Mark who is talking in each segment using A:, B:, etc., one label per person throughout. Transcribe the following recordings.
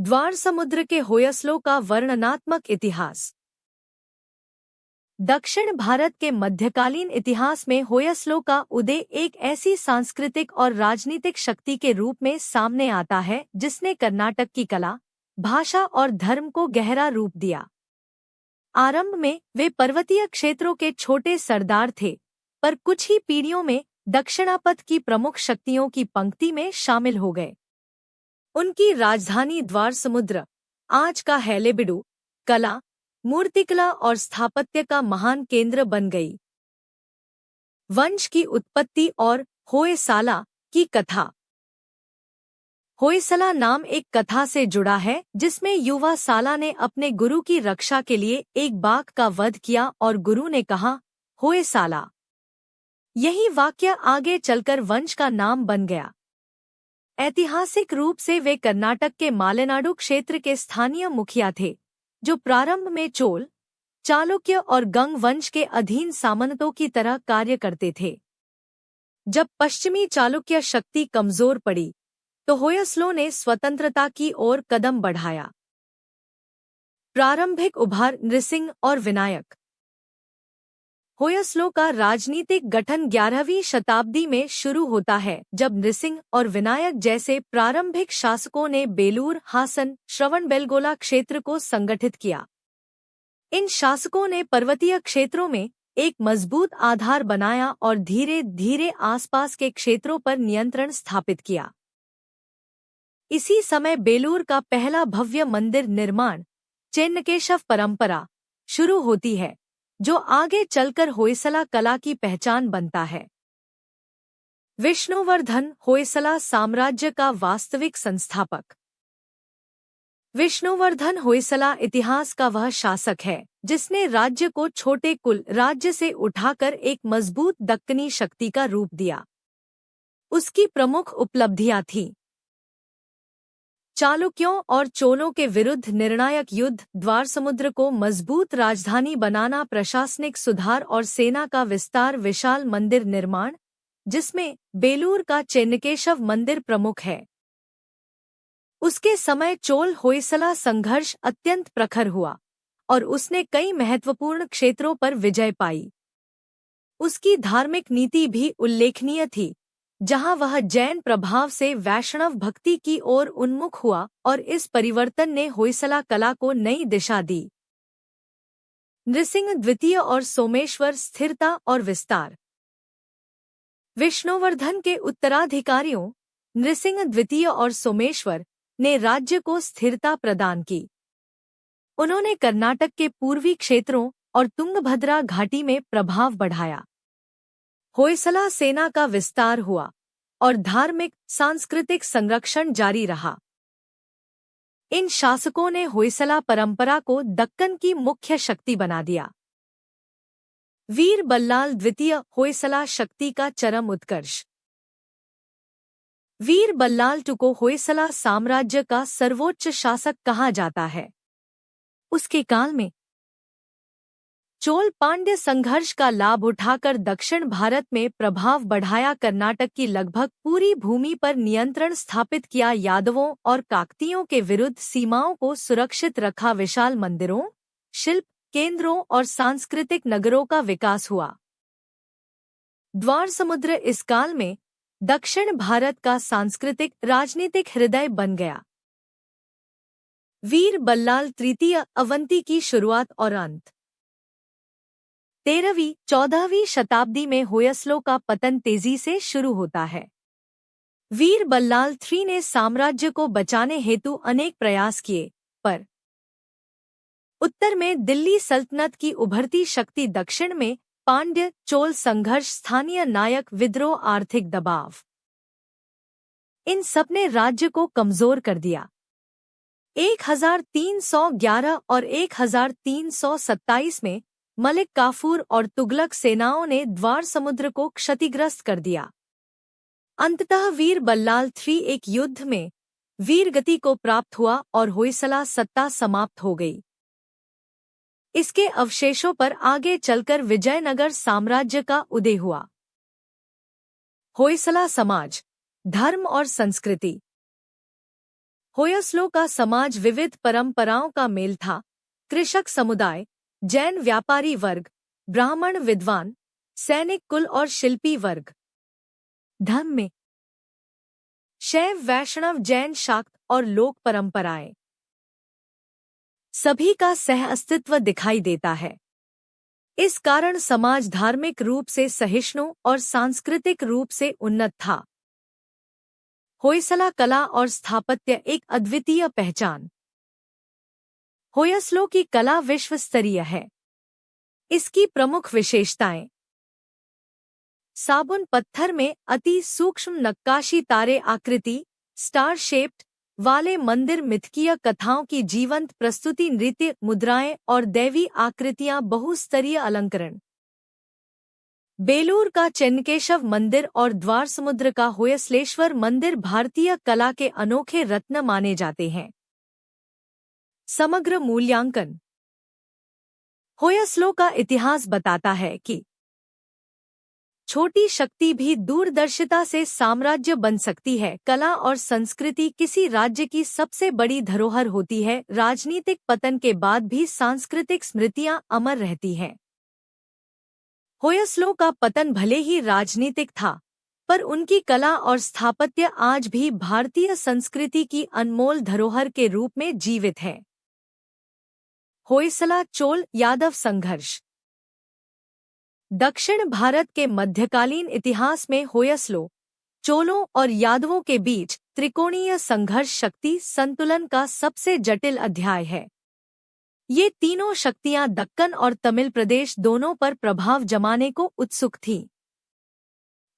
A: द्वार समुद्र के होयसलों का वर्णनात्मक इतिहास। दक्षिण भारत के मध्यकालीन इतिहास में होयसलों का उदय एक ऐसी सांस्कृतिक और राजनीतिक शक्ति के रूप में सामने आता है जिसने कर्नाटक की कला, भाषा और धर्म को गहरा रूप दिया। आरंभ में वे पर्वतीय क्षेत्रों के छोटे सरदार थे, पर कुछ ही पीढ़ियों में दक्षिणापथ की प्रमुख शक्तियों की पंक्ति में शामिल हो गए। उनकी राजधानी द्वार समुद्र, आज का हैलेबिडु, कला, मूर्तिकला और स्थापत्य का महान केंद्र बन गई। वंश की उत्पत्ति और होयसाला की कथा। होयसला नाम एक कथा से जुड़ा है जिसमें युवा साला ने अपने गुरु की रक्षा के लिए एक बाघ का वध किया और गुरु ने कहा, होयसाला। यही वाक्य आगे चलकर वंश का नाम बन गया। ऐतिहासिक रूप से वे कर्नाटक के मालेनाडु क्षेत्र के स्थानीय मुखिया थे, जो प्रारंभ में चोल, चालुक्य और गंग वंश के अधीन सामंतों की तरह कार्य करते थे। जब पश्चिमी चालुक्य शक्ति कमजोर पड़ी, तो होयसलों ने स्वतंत्रता की ओर कदम बढ़ाया। प्रारंभिक उभार नृसिंह और विनायक। होयसलों का राजनीतिक गठन 11वीं शताब्दी में शुरू होता है, जब नृसिंह और विनायक जैसे प्रारंभिक शासकों ने बेलूर, हासन, श्रवणबेलगोला क्षेत्र को संगठित किया। इन शासकों ने पर्वतीय क्षेत्रों में एक मजबूत आधार बनाया और धीरे धीरे आसपास के क्षेत्रों पर नियंत्रण स्थापित किया। इसी समय बेलूर का पहला भव्य मंदिर निर्माण, चेन्नकेशव परंपरा, शुरू होती है, जो आगे चलकर होयसला कला की पहचान बनता है। विष्णुवर्धन होयसला साम्राज्य का वास्तविक संस्थापक। विष्णुवर्धन होयसला इतिहास का वह शासक है जिसने राज्य को छोटे कुल राज्य से उठाकर एक मजबूत दक्कनी शक्ति का रूप दिया। उसकी प्रमुख उपलब्धियां थीं: चालुक्यों और चोलों के विरुद्ध निर्णायक युद्ध, द्वार समुद्र को मजबूत राजधानी बनाना, प्रशासनिक सुधार और सेना का विस्तार, विशाल मंदिर निर्माण, जिसमें बेलूर का चेन्नकेशव मंदिर प्रमुख है। उसके समय चोल होयसला संघर्ष अत्यंत प्रखर हुआ और उसने कई महत्वपूर्ण क्षेत्रों पर विजय पाई। उसकी धार्मिक नीति भी उल्लेखनीय थी, जहां वह जैन प्रभाव से वैष्णव भक्ति की ओर उन्मुख हुआ और इस परिवर्तन ने होयसला कला को नई दिशा दी। नृसिंह द्वितीय और सोमेश्वर, स्थिरता और विस्तार। विष्णुवर्धन के उत्तराधिकारियों नृसिंह द्वितीय और सोमेश्वर ने राज्य को स्थिरता प्रदान की। उन्होंने कर्नाटक के पूर्वी क्षेत्रों और तुंगभद्रा घाटी में प्रभाव बढ़ाया। होयसला सेना का विस्तार हुआ और धार्मिक सांस्कृतिक संरक्षण जारी रहा। इन शासकों ने होयसला परंपरा को दक्कन की मुख्य शक्ति बना दिया। वीर बल्लाल द्वितीय होयसला शक्ति का चरम उत्कर्ष। वीर बल्लाल II को होयसला साम्राज्य का सर्वोच्च शासक कहा जाता है। उसके काल में चोल पांड्य संघर्ष का लाभ उठाकर दक्षिण भारत में प्रभाव बढ़ाया, कर्नाटक की लगभग पूरी भूमि पर नियंत्रण स्थापित किया, यादवों और काकतियों के विरुद्ध सीमाओं को सुरक्षित रखा, विशाल मंदिरों, शिल्प केंद्रों और सांस्कृतिक नगरों का विकास हुआ। द्वार समुद्र इस काल में दक्षिण भारत का सांस्कृतिक राजनीतिक हृदय बन गया। वीर बल्लाल तृतीय अवंती की शुरुआत और अंत। 13वीं-14वीं शताब्दी में होयसलों का पतन तेजी से शुरू होता है। वीर बल्लाल III ने साम्राज्य को बचाने हेतु अनेक प्रयास किए, पर उत्तर में दिल्ली सल्तनत की उभरती शक्ति, दक्षिण में पांड्य चोल संघर्ष, स्थानीय नायक विद्रोह, आर्थिक दबाव, इन सब ने राज्य को कमजोर कर दिया। 1311 और 1327 में मलिक काफूर और तुगलक सेनाओं ने द्वार समुद्र को क्षतिग्रस्त कर दिया। अंततः वीर बल्लाल III एक युद्ध में वीरगति को प्राप्त हुआ और होयसला सत्ता समाप्त हो गई। इसके अवशेषों पर आगे चलकर विजयनगर साम्राज्य का उदय हुआ। होयसला समाज, धर्म और संस्कृति। होयसलों का समाज विविध परंपराओं का मेल था। कृषक समुदाय, जैन व्यापारी वर्ग, ब्राह्मण विद्वान, सैनिक कुल और शिल्पी वर्ग। धर्म में शैव वैष्णव जैन शाक्त और लोक परंपराएं, सभी का सह अस्तित्व दिखाई देता है। इस कारण समाज धार्मिक रूप से सहिष्णु और सांस्कृतिक रूप से उन्नत था। होयसला कला और स्थापत्य एक अद्वितीय पहचान। होयसलों की कला विश्व स्तरीय है। इसकी प्रमुख विशेषताएं: साबुन पत्थर में अति सूक्ष्म नक्काशी, तारे आकृति स्टार शेप्ड वाले मंदिर, मिथकीय कथाओं की जीवंत प्रस्तुति, नृत्य मुद्राएं और दैवी आकृतियां, बहुस्तरीय अलंकरण। बेलूर का चेन्नकेशव मंदिर और द्वार समुद्र का होयसलेश्वर मंदिर भारतीय कला के अनोखे रत्न माने जाते हैं। समग्र मूल्यांकन। होयसलों का इतिहास बताता है कि छोटी शक्ति भी दूरदर्शिता से साम्राज्य बन सकती है। कला और संस्कृति किसी राज्य की सबसे बड़ी धरोहर होती है। राजनीतिक पतन के बाद भी सांस्कृतिक स्मृतियां अमर रहती हैं। होयसलों का पतन भले ही राजनीतिक था, पर उनकी कला और स्थापत्य आज भी भारतीय संस्कृति की अनमोल धरोहर के रूप में जीवित है। होयसला चोल यादव संघर्ष। दक्षिण भारत के मध्यकालीन इतिहास में होयसलों, चोलों और यादवों के बीच त्रिकोणीय संघर्ष शक्ति संतुलन का सबसे जटिल अध्याय है। ये तीनों शक्तियां दक्कन और तमिल प्रदेश दोनों पर प्रभाव जमाने को उत्सुक थीं।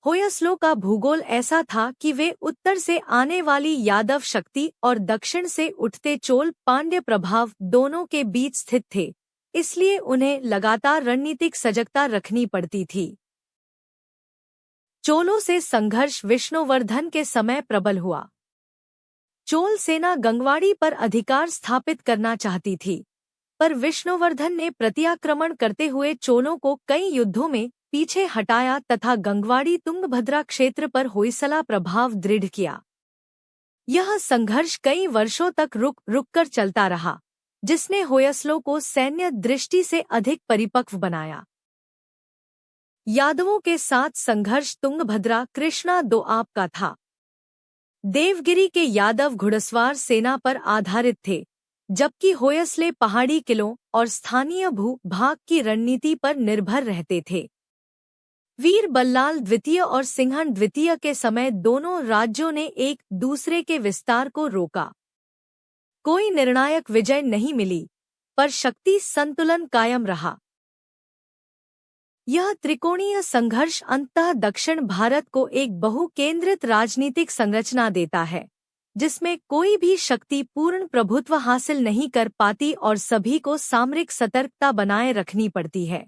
A: होयसलों का भूगोल ऐसा था कि वे उत्तर से आने वाली यादव शक्ति और दक्षिण से उठते चोल पांड्य प्रभाव दोनों के बीच स्थित थे, इसलिए उन्हें लगातार रणनीतिक सजगता रखनी पड़ती थी। चोलों से संघर्ष विष्णुवर्धन के समय प्रबल हुआ। चोल सेना गंगवाड़ी पर अधिकार स्थापित करना चाहती थी, पर विष्णुवर्धन ने प्रत्याक्रमण करते हुए चोलों को कई युद्धों में पीछे हटाया तथा गंगवाड़ी तुंगभद्रा क्षेत्र पर होयसला प्रभाव दृढ़ किया। यह संघर्ष कई वर्षों तक रुक कर चलता रहा, जिसने होयसलों को सैन्य दृष्टि से अधिक परिपक्व बनाया। यादवों के साथ संघर्ष तुंगभद्रा कृष्णा दोआब का था। देवगिरी के यादव घुड़सवार सेना पर आधारित थे, जबकि होयसले पहाड़ी किलों और स्थानीय भू-भाग की रणनीति पर निर्भर रहते थे। वीर बल्लाल द्वितीय और सिंहन द्वितीय के समय दोनों राज्यों ने एक दूसरे के विस्तार को रोका। कोई निर्णायक विजय नहीं मिली, पर शक्ति संतुलन कायम रहा। यह त्रिकोणीय संघर्ष अंततः दक्षिण भारत को एक बहुकेंद्रित राजनीतिक संरचना देता है, जिसमें कोई भी शक्ति पूर्ण प्रभुत्व हासिल नहीं कर पाती और सभी को सामरिक सतर्कता बनाए रखनी पड़ती है।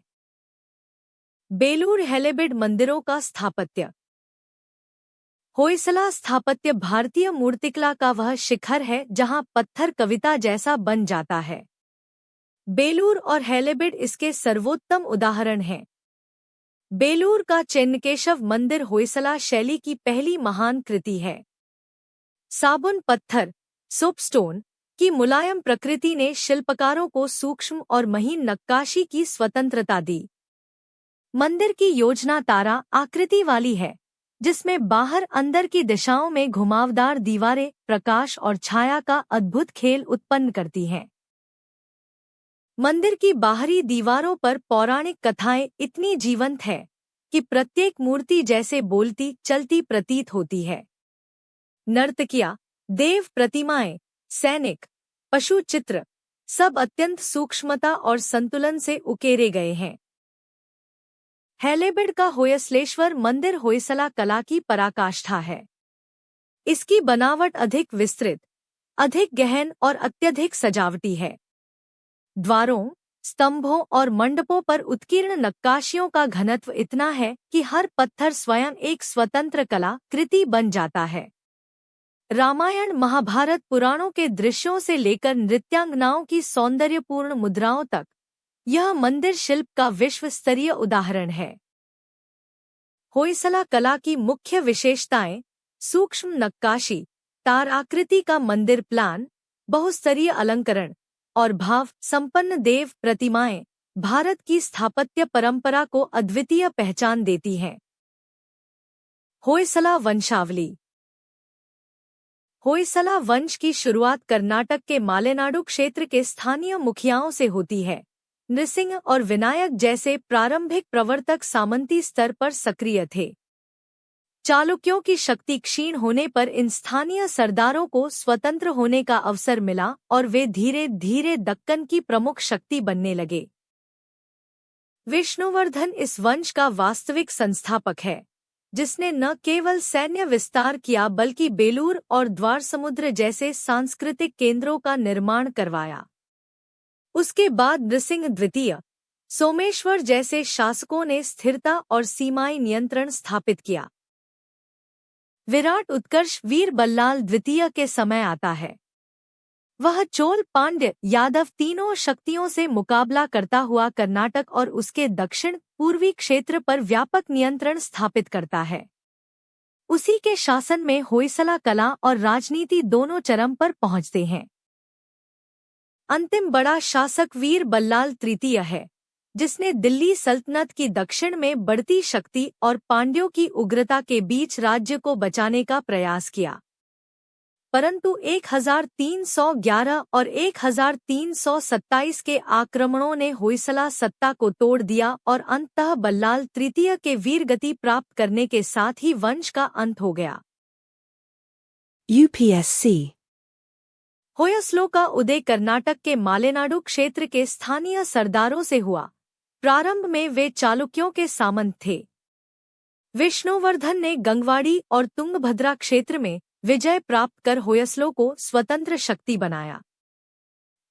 A: बेलूर हेलेबिड मंदिरों का स्थापत्य। होयसला स्थापत्य भारतीय मूर्तिकला का वह शिखर है जहां पत्थर कविता जैसा बन जाता है। बेलूर और हेलेबिड इसके सर्वोत्तम उदाहरण हैं। बेलूर का चेन्नकेशव मंदिर होयसला शैली की पहली महान कृति है। साबुन पत्थर सोपस्टोन की मुलायम प्रकृति ने शिल्पकारों को सूक्ष्म और महीन नक्काशी की स्वतंत्रता दी। मंदिर की योजना तारा आकृति वाली है, जिसमें बाहर अंदर की दिशाओं में घुमावदार दीवारें प्रकाश और छाया का अद्भुत खेल उत्पन्न करती हैं। मंदिर की बाहरी दीवारों पर पौराणिक कथाएं इतनी जीवंत है कि प्रत्येक मूर्ति जैसे बोलती चलती प्रतीत होती है। नर्तकियां, देव प्रतिमाएं, सैनिक, पशु चित्र सब अत्यंत सूक्ष्मता और संतुलन से उकेरे गए हैं। हेलेबिड का होयसलेश्वर मंदिर होयसला कला की पराकाष्ठा है। इसकी बनावट अधिक विस्तृत, अधिक गहन और अत्यधिक सजावटी है। द्वारों, स्तंभों और मंडपों पर उत्कीर्ण नक्काशियों का घनत्व इतना है कि हर पत्थर स्वयं एक स्वतंत्र कला कृति बन जाता है। रामायण महाभारत पुराणों के दृश्यों से लेकर नृत्यांगनाओं की सौंदर्यपूर्ण मुद्राओं तक यह मंदिर शिल्प का विश्व स्तरीय उदाहरण है। होयसला कला की मुख्य विशेषताएं: सूक्ष्म नक्काशी, ताराकृति का मंदिर प्लान, बहुस्तरीय अलंकरण और भाव संपन्न देव प्रतिमाएं भारत की स्थापत्य परंपरा को अद्वितीय पहचान देती हैं। होयसला वंशावली। होयसला वंश की शुरुआत कर्नाटक के मालेनाडु क्षेत्र के स्थानीय मुखियाओं से होती है। नृसिंह और विनायक जैसे प्रारंभिक प्रवर्तक सामंती स्तर पर सक्रिय थे। चालुक्यों की शक्ति क्षीण होने पर इन स्थानीय सरदारों को स्वतंत्र होने का अवसर मिला और वे धीरे धीरे दक्कन की प्रमुख शक्ति बनने लगे। विष्णुवर्धन इस वंश का वास्तविक संस्थापक है, जिसने न केवल सैन्य विस्तार किया बल्कि बेलूर और द्वार समुद्र जैसे सांस्कृतिक केंद्रों का निर्माण करवाया। उसके बाद नृसिंह द्वितीय, सोमेश्वर जैसे शासकों ने स्थिरता और सीमाई नियंत्रण स्थापित किया। विराट उत्कर्ष वीर बल्लाल द्वितीय के समय आता है। वह चोल, पांड्य, यादव तीनों शक्तियों से मुकाबला करता हुआ कर्नाटक और उसके दक्षिण पूर्वी क्षेत्र पर व्यापक नियंत्रण स्थापित करता है। उसी के शासन में होयसला कला और राजनीति दोनों चरम पर पहुंचते हैं। अंतिम बड़ा शासक वीर बल्लाल तृतीय है, जिसने दिल्ली सल्तनत की दक्षिण में बढ़ती शक्ति और पांड्यों की उग्रता के बीच राज्य को बचाने का प्रयास किया। परंतु 1311 और 1327 के आक्रमणों ने होयसला सत्ता को तोड़ दिया और अंततः बल्लाल तृतीय के वीरगति प्राप्त करने के साथ ही वंश का अंत हो गया।
B: UPSC
A: होयसलों का उदय कर्नाटक के मालेनाडु क्षेत्र के स्थानीय सरदारों से हुआ। प्रारंभ में वे चालुक्यों के सामंत थे। विष्णुवर्धन ने गंगवाड़ी और तुंगभद्रा क्षेत्र में विजय प्राप्त कर होयसलों को स्वतंत्र शक्ति बनाया।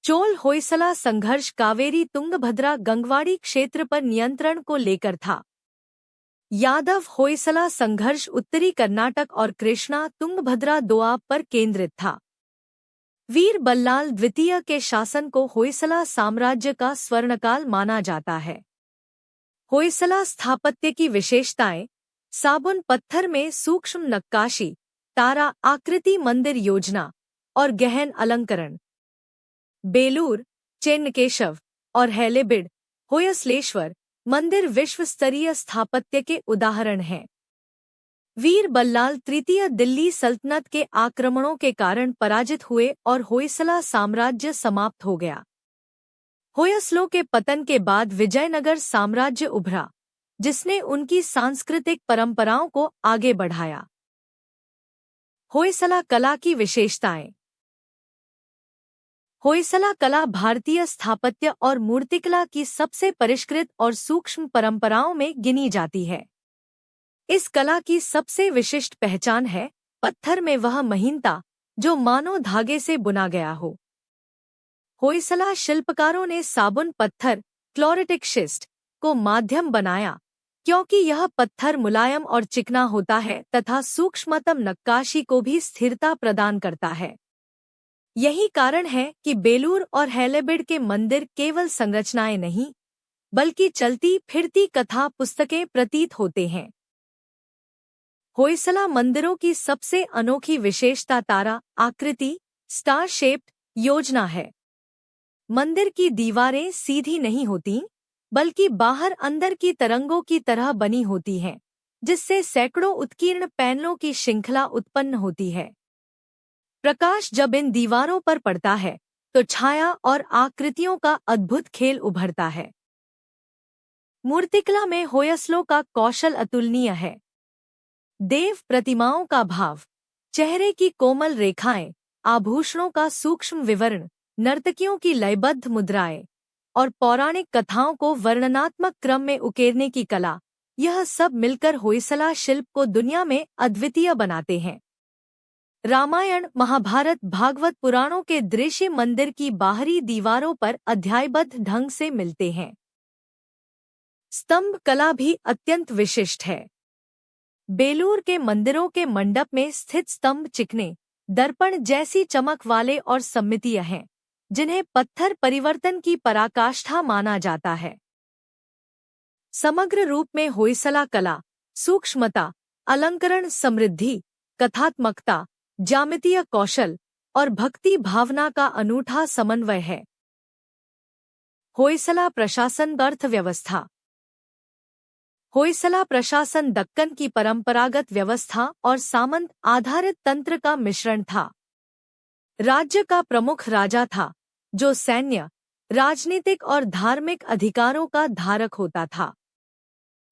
A: चोल होयसला संघर्ष कावेरी तुंगभद्रा गंगवाड़ी क्षेत्र पर नियंत्रण को लेकर था। यादव होयसला संघर्ष उत्तरी कर्नाटक और कृष्णा तुंगभद्रा दोआब पर केंद्रित था। वीर बल्लाल द्वितीय के शासन को होयसला साम्राज्य का स्वर्णकाल माना जाता है। होयसला स्थापत्य की विशेषताएं: साबुन पत्थर में सूक्ष्म नक्काशी, तारा आकृति मंदिर योजना और गहन अलंकरण। बेलूर, चेन्नकेशव और हैलेबिड, होयसलेश्वर मंदिर विश्वस्तरीय स्थापत्य के उदाहरण हैं। वीर बल्लाल तृतीय दिल्ली सल्तनत के आक्रमणों के कारण पराजित हुए और होयसला साम्राज्य समाप्त हो गया। होयसलों के पतन के बाद विजयनगर साम्राज्य उभरा, जिसने उनकी सांस्कृतिक परंपराओं को आगे बढ़ाया। होयसला कला की विशेषताएं: होयसला कला भारतीय स्थापत्य और मूर्तिकला की सबसे परिष्कृत और सूक्ष्म परंपराओं में गिनी जाती है। इस कला की सबसे विशिष्ट पहचान है पत्थर में वह महीनता जो मानो धागे से बुना गया हो। होयसला शिल्पकारों ने साबुन पत्थर क्लोरेटिक शिस्ट को माध्यम बनाया, क्योंकि यह पत्थर मुलायम और चिकना होता है तथा सूक्ष्मतम नक्काशी को भी स्थिरता प्रदान करता है। यही कारण है कि बेलूर और हैलेबिड के मंदिर केवल संरचनाएं नहीं, बल्कि चलती फिरती कथा पुस्तकें प्रतीत होते हैं। होयसला मंदिरों की सबसे अनोखी विशेषता तारा आकृति स्टार शेप्ड योजना है। मंदिर की दीवारें सीधी नहीं होती, बल्कि बाहर अंदर की तरंगों की तरह बनी होती हैं, जिससे सैकड़ों उत्कीर्ण पैनलों की श्रृंखला उत्पन्न होती है। प्रकाश जब इन दीवारों पर पड़ता है तो छाया और आकृतियों का अद्भुत खेल उभरता है। मूर्तिकला में होयसलों का कौशल अतुलनीय है। देव प्रतिमाओं का भाव, चेहरे की कोमल रेखाएं, आभूषणों का सूक्ष्म विवरण, नर्तकियों की लयबद्ध मुद्राएं और पौराणिक कथाओं को वर्णनात्मक क्रम में उकेरने की कला, यह सब मिलकर होयसला शिल्प को दुनिया में अद्वितीय बनाते हैं। रामायण, महाभारत, भागवत पुराणों के दृश्य मंदिर की बाहरी दीवारों पर अध्यायबद्ध ढंग से मिलते हैं। स्तंभ कला भी अत्यंत विशिष्ट है। बेलूर के मंदिरों के मंडप में स्थित स्तंभ चिकने, दर्पण जैसी चमक वाले और सममितीय हैं, जिन्हें पत्थर परिवर्तन की पराकाष्ठा माना जाता है। समग्र रूप में होयसला कला सूक्ष्मता, अलंकरण, समृद्धि, कथात्मकता, ज्यामितीय कौशल और भक्ति भावना का अनूठा समन्वय है। होयसला प्रशासन अर्थव्यवस्था। होयसला प्रशासन दक्कन की परंपरागत व्यवस्था और सामंत आधारित तंत्र का मिश्रण था। राज्य का प्रमुख राजा था, जो सैन्य, राजनीतिक और धार्मिक अधिकारों का धारक होता था।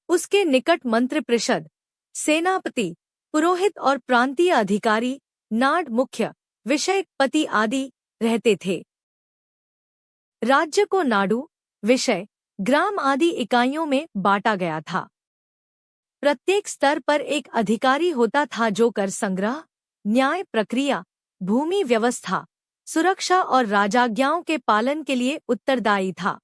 A: उसके निकट मंत्रिपरिषद, सेनापति, पुरोहित और प्रांतीय अधिकारी, नाड मुख्य, विषय, पति आदि रहते थे। राज्य को नाडु, विषय, ग्राम आदि इकाइयों में बांटा गया था। प्रत्येक स्तर पर एक अधिकारी होता था जो कर संग्रह, न्याय प्रक्रिया, भूमि व्यवस्था, सुरक्षा और राजाज्ञाओं के पालन के लिए उत्तरदायी था।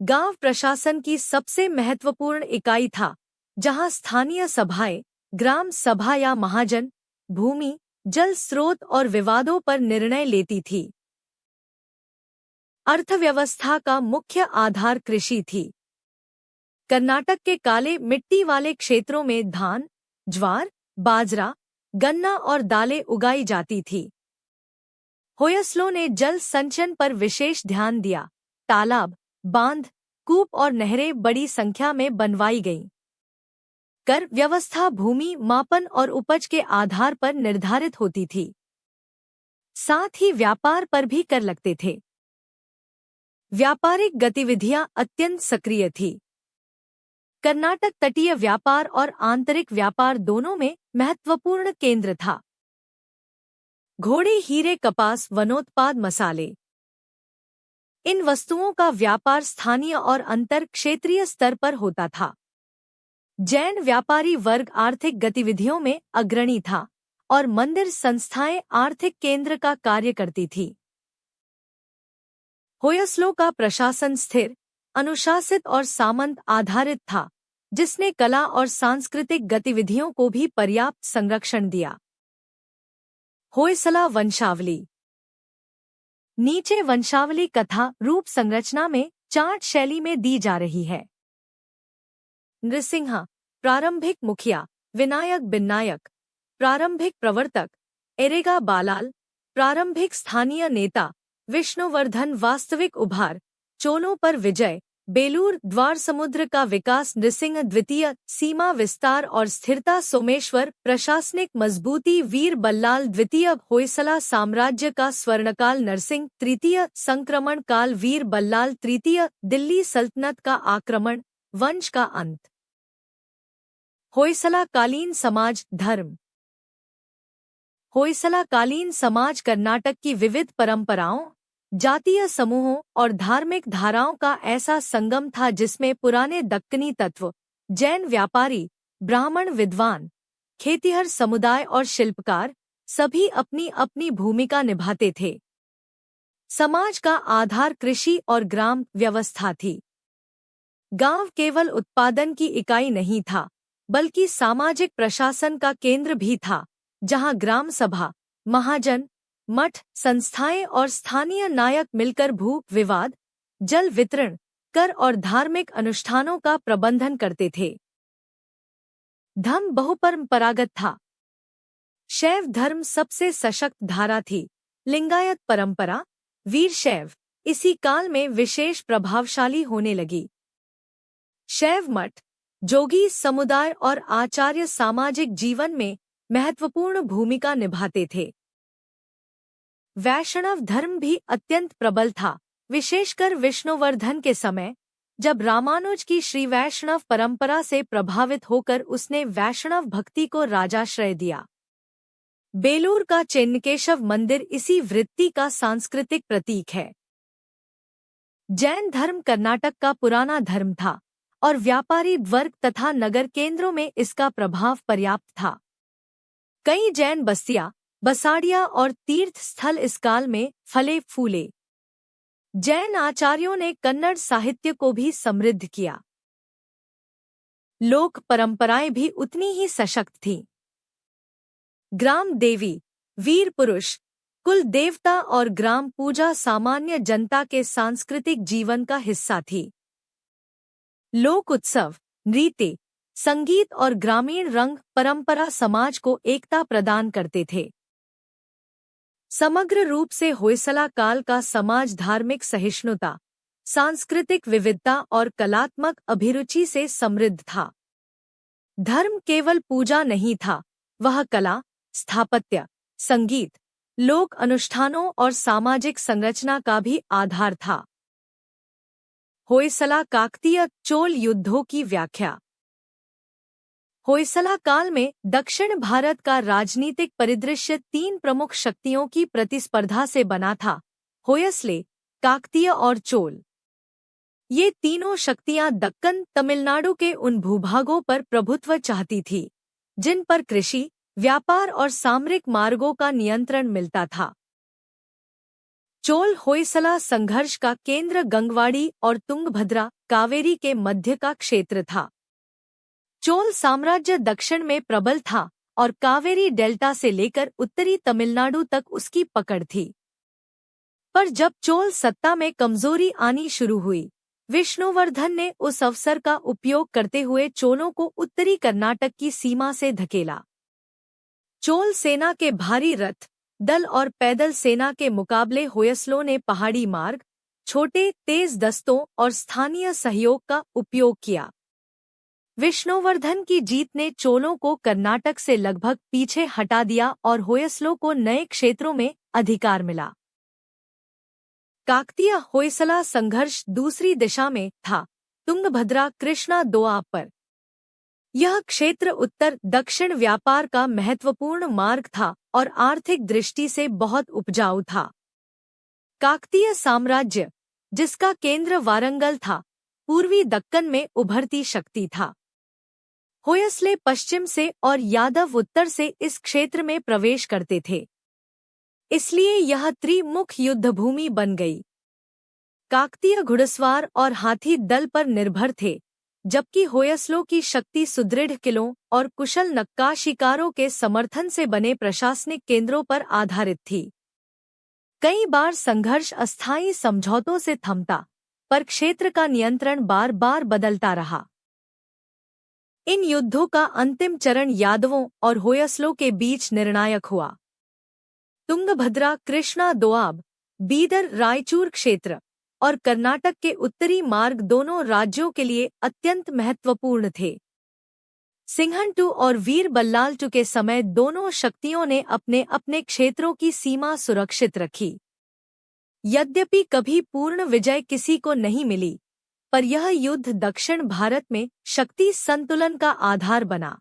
A: गांव प्रशासन की सबसे महत्वपूर्ण इकाई था, जहां स्थानीय सभाएं, ग्राम सभा या महाजन, भूमि, जल स्रोत और विवादों पर निर्णय लेती थी। अर्थव्यवस्था का मुख्य आधार कृषि थी। कर्नाटक के काले मिट्टी वाले क्षेत्रों में धान, ज्वार, बाजरा, गन्ना और दालें उगाई जाती थी। होयसलों ने जल संचयन पर विशेष ध्यान दिया। तालाब, बांध, कूप और नहरें बड़ी संख्या में बनवाई गईं। कर व्यवस्था भूमि मापन और उपज के आधार पर निर्धारित होती थी। साथ ही व्यापार पर भी कर लगते थे। व्यापारिक गतिविधियां अत्यंत सक्रिय थी। कर्नाटक तटीय व्यापार और आंतरिक व्यापार दोनों में महत्वपूर्ण केंद्र था। घोड़े, हीरे, कपास, वनोत्पाद, मसाले, इन वस्तुओं का व्यापार स्थानीय और अंतर क्षेत्रीय स्तर पर होता था। जैन व्यापारी वर्ग आर्थिक गतिविधियों में अग्रणी था और मंदिर संस्थाएं आर्थिक केंद्र का कार्य करती थी। होयसलों का प्रशासन स्थिर, अनुशासित और सामंत आधारित था, जिसने कला और सांस्कृतिक गतिविधियों को भी पर्याप्त संरक्षण दिया। होयसला वंशावली। नीचे वंशावली कथा रूप संरचना में चार्ट शैली में दी जा रही है। नृसिंह, प्रारंभिक मुखिया, विनायक बिन्नायक, प्रारंभिक प्रवर्तक, एरेगा बालाल, प्रारंभिक स्थानीय नेता, विष्णुवर्धन, वास्तविक उभार, चोलों पर विजय, बेलूर द्वार, समुद्र का विकास, नृसिंह द्वितीय, सीमा विस्तार और स्थिरता, सोमेश्वर, प्रशासनिक मजबूती, वीर बल्लाल द्वितीय, होयसला साम्राज्य का स्वर्णकाल, नरसिंह तृतीय, संक्रमण काल, वीर बल्लाल तृतीय, दिल्ली सल्तनत का आक्रमण, वंश का अंत। होयसला कालीन समाज, धर्म। होयसला कालीन समाज कर्नाटक की विविध परंपराओं, जातीय समूहों और धार्मिक धाराओं का ऐसा संगम था जिसमें पुराने दक्कनी तत्व, जैन व्यापारी, ब्राह्मण विद्वान, खेतिहर समुदाय और शिल्पकार सभी अपनी अपनी भूमिका निभाते थे। समाज का आधार कृषि और ग्राम व्यवस्था थी। गांव केवल उत्पादन की इकाई नहीं था, बल्कि सामाजिक प्रशासन का केंद्र भी था, जहां ग्राम सभा, महाजन, मठ, संस्थाएं और स्थानीय नायक मिलकर भू विवाद, जल वितरण, कर और धार्मिक अनुष्ठानों का प्रबंधन करते थे। धर्म बहुपरंपरागत था। शैव धर्म सबसे सशक्त धारा थी। लिंगायत परंपरा, वीरशैव, इसी काल में विशेष प्रभावशाली होने लगी। शैव मठ, जोगी समुदाय और आचार्य सामाजिक जीवन में महत्वपूर्ण भूमिका निभाते थे। वैष्णव धर्म भी अत्यंत प्रबल था, विशेषकर विष्णुवर्धन के समय, जब रामानुज की श्री वैष्णव परंपरा से प्रभावित होकर उसने वैष्णव भक्ति को राजाश्रय दिया। बेलूर का चेन्नकेशव मंदिर इसी वृत्ति का सांस्कृतिक प्रतीक है। जैन धर्म कर्नाटक का पुराना धर्म था और व्यापारी वर्ग तथा नगर केंद्रों में इसका प्रभाव पर्याप्त था। कई जैन बस्तियां, बसाड़ियां और तीर्थ स्थल इस काल में फले फूले। जैन आचार्यों ने कन्नड़ साहित्य को भी समृद्ध किया। लोक परंपराएं भी उतनी ही सशक्त थीं। ग्राम देवी, वीर पुरुष, कुल देवता और ग्राम पूजा सामान्य जनता के सांस्कृतिक जीवन का हिस्सा थी। लोक उत्सव, नृत्य, संगीत और ग्रामीण रंग परंपरा समाज को एकता प्रदान करते थे। समग्र रूप से होयसला काल का समाज धार्मिक सहिष्णुता, सांस्कृतिक विविधता और कलात्मक अभिरुचि से समृद्ध था। धर्म केवल पूजा नहीं था, वह कला, स्थापत्य, संगीत, लोक अनुष्ठानों और सामाजिक संरचना का भी आधार था। होयसला काकतीय चोल युद्धों की व्याख्या। होयसला काल में दक्षिण भारत का राजनीतिक परिदृश्य तीन प्रमुख शक्तियों की प्रतिस्पर्धा से बना था: होयसले, काकतीय और चोल। ये तीनों शक्तियां दक्कन तमिलनाडु के उन भूभागों पर प्रभुत्व चाहती थी जिन पर कृषि, व्यापार और सामरिक मार्गों का नियंत्रण मिलता था। चोल होयसला संघर्ष का केंद्र गंगवाड़ी और तुंगभद्रा, कावेरी के मध्य का क्षेत्र था। चोल साम्राज्य दक्षिण में प्रबल था और कावेरी डेल्टा से लेकर उत्तरी तमिलनाडु तक उसकी पकड़ थी। पर जब चोल सत्ता में कमजोरी आनी शुरू हुई, विष्णुवर्धन ने उस अवसर का उपयोग करते हुए चोलों को उत्तरी कर्नाटक की सीमा से धकेला। चोल सेना के भारी रथ दल और पैदल सेना के मुकाबले होयसलों ने पहाड़ी मार्ग, छोटे तेज दस्तों और स्थानीय सहयोग का उपयोग किया। विष्णुवर्धन की जीत ने चोलों को कर्नाटक से लगभग पीछे हटा दिया और होयसलों को नए क्षेत्रों में अधिकार मिला। काकतीय होयसला संघर्ष दूसरी दिशा में था, तुंगभद्रा कृष्णा दोआब पर। यह क्षेत्र उत्तर दक्षिण व्यापार का महत्वपूर्ण मार्ग था और आर्थिक दृष्टि से बहुत उपजाऊ था। काकतीय साम्राज्य, जिसका केंद्र वारंगल था, पूर्वी दक्कन में उभरती शक्ति था। होयसले पश्चिम से और यादव उत्तर से इस क्षेत्र में प्रवेश करते थे, इसलिए यह त्रिमुख युद्धभूमि बन गई। काकतीय घुड़सवार और हाथी दल पर निर्भर थे, जबकि होयसलों की शक्ति सुदृढ़ किलों और कुशल नक्काशीकारों के समर्थन से बने प्रशासनिक केंद्रों पर आधारित थी। कई बार संघर्ष अस्थायी समझौतों से थमता, पर क्षेत्र का नियंत्रण बार बार बदलता रहा। इन युद्धों का अंतिम चरण यादवों और होयसलों के बीच निर्णायक हुआ। तुंगभद्रा कृष्णा दोआब, बीदर रायचूर क्षेत्र और कर्नाटक के उत्तरी मार्ग दोनों राज्यों के लिए अत्यंत महत्वपूर्ण थे। सिंघनटू और वीर बल्लालटू के समय दोनों शक्तियों ने अपने अपने क्षेत्रों की सीमा सुरक्षित रखी। यद्यपि कभी पूर्ण विजय किसी को नहीं मिली, पर यह युद्ध दक्षिण भारत में शक्ति संतुलन का आधार बना।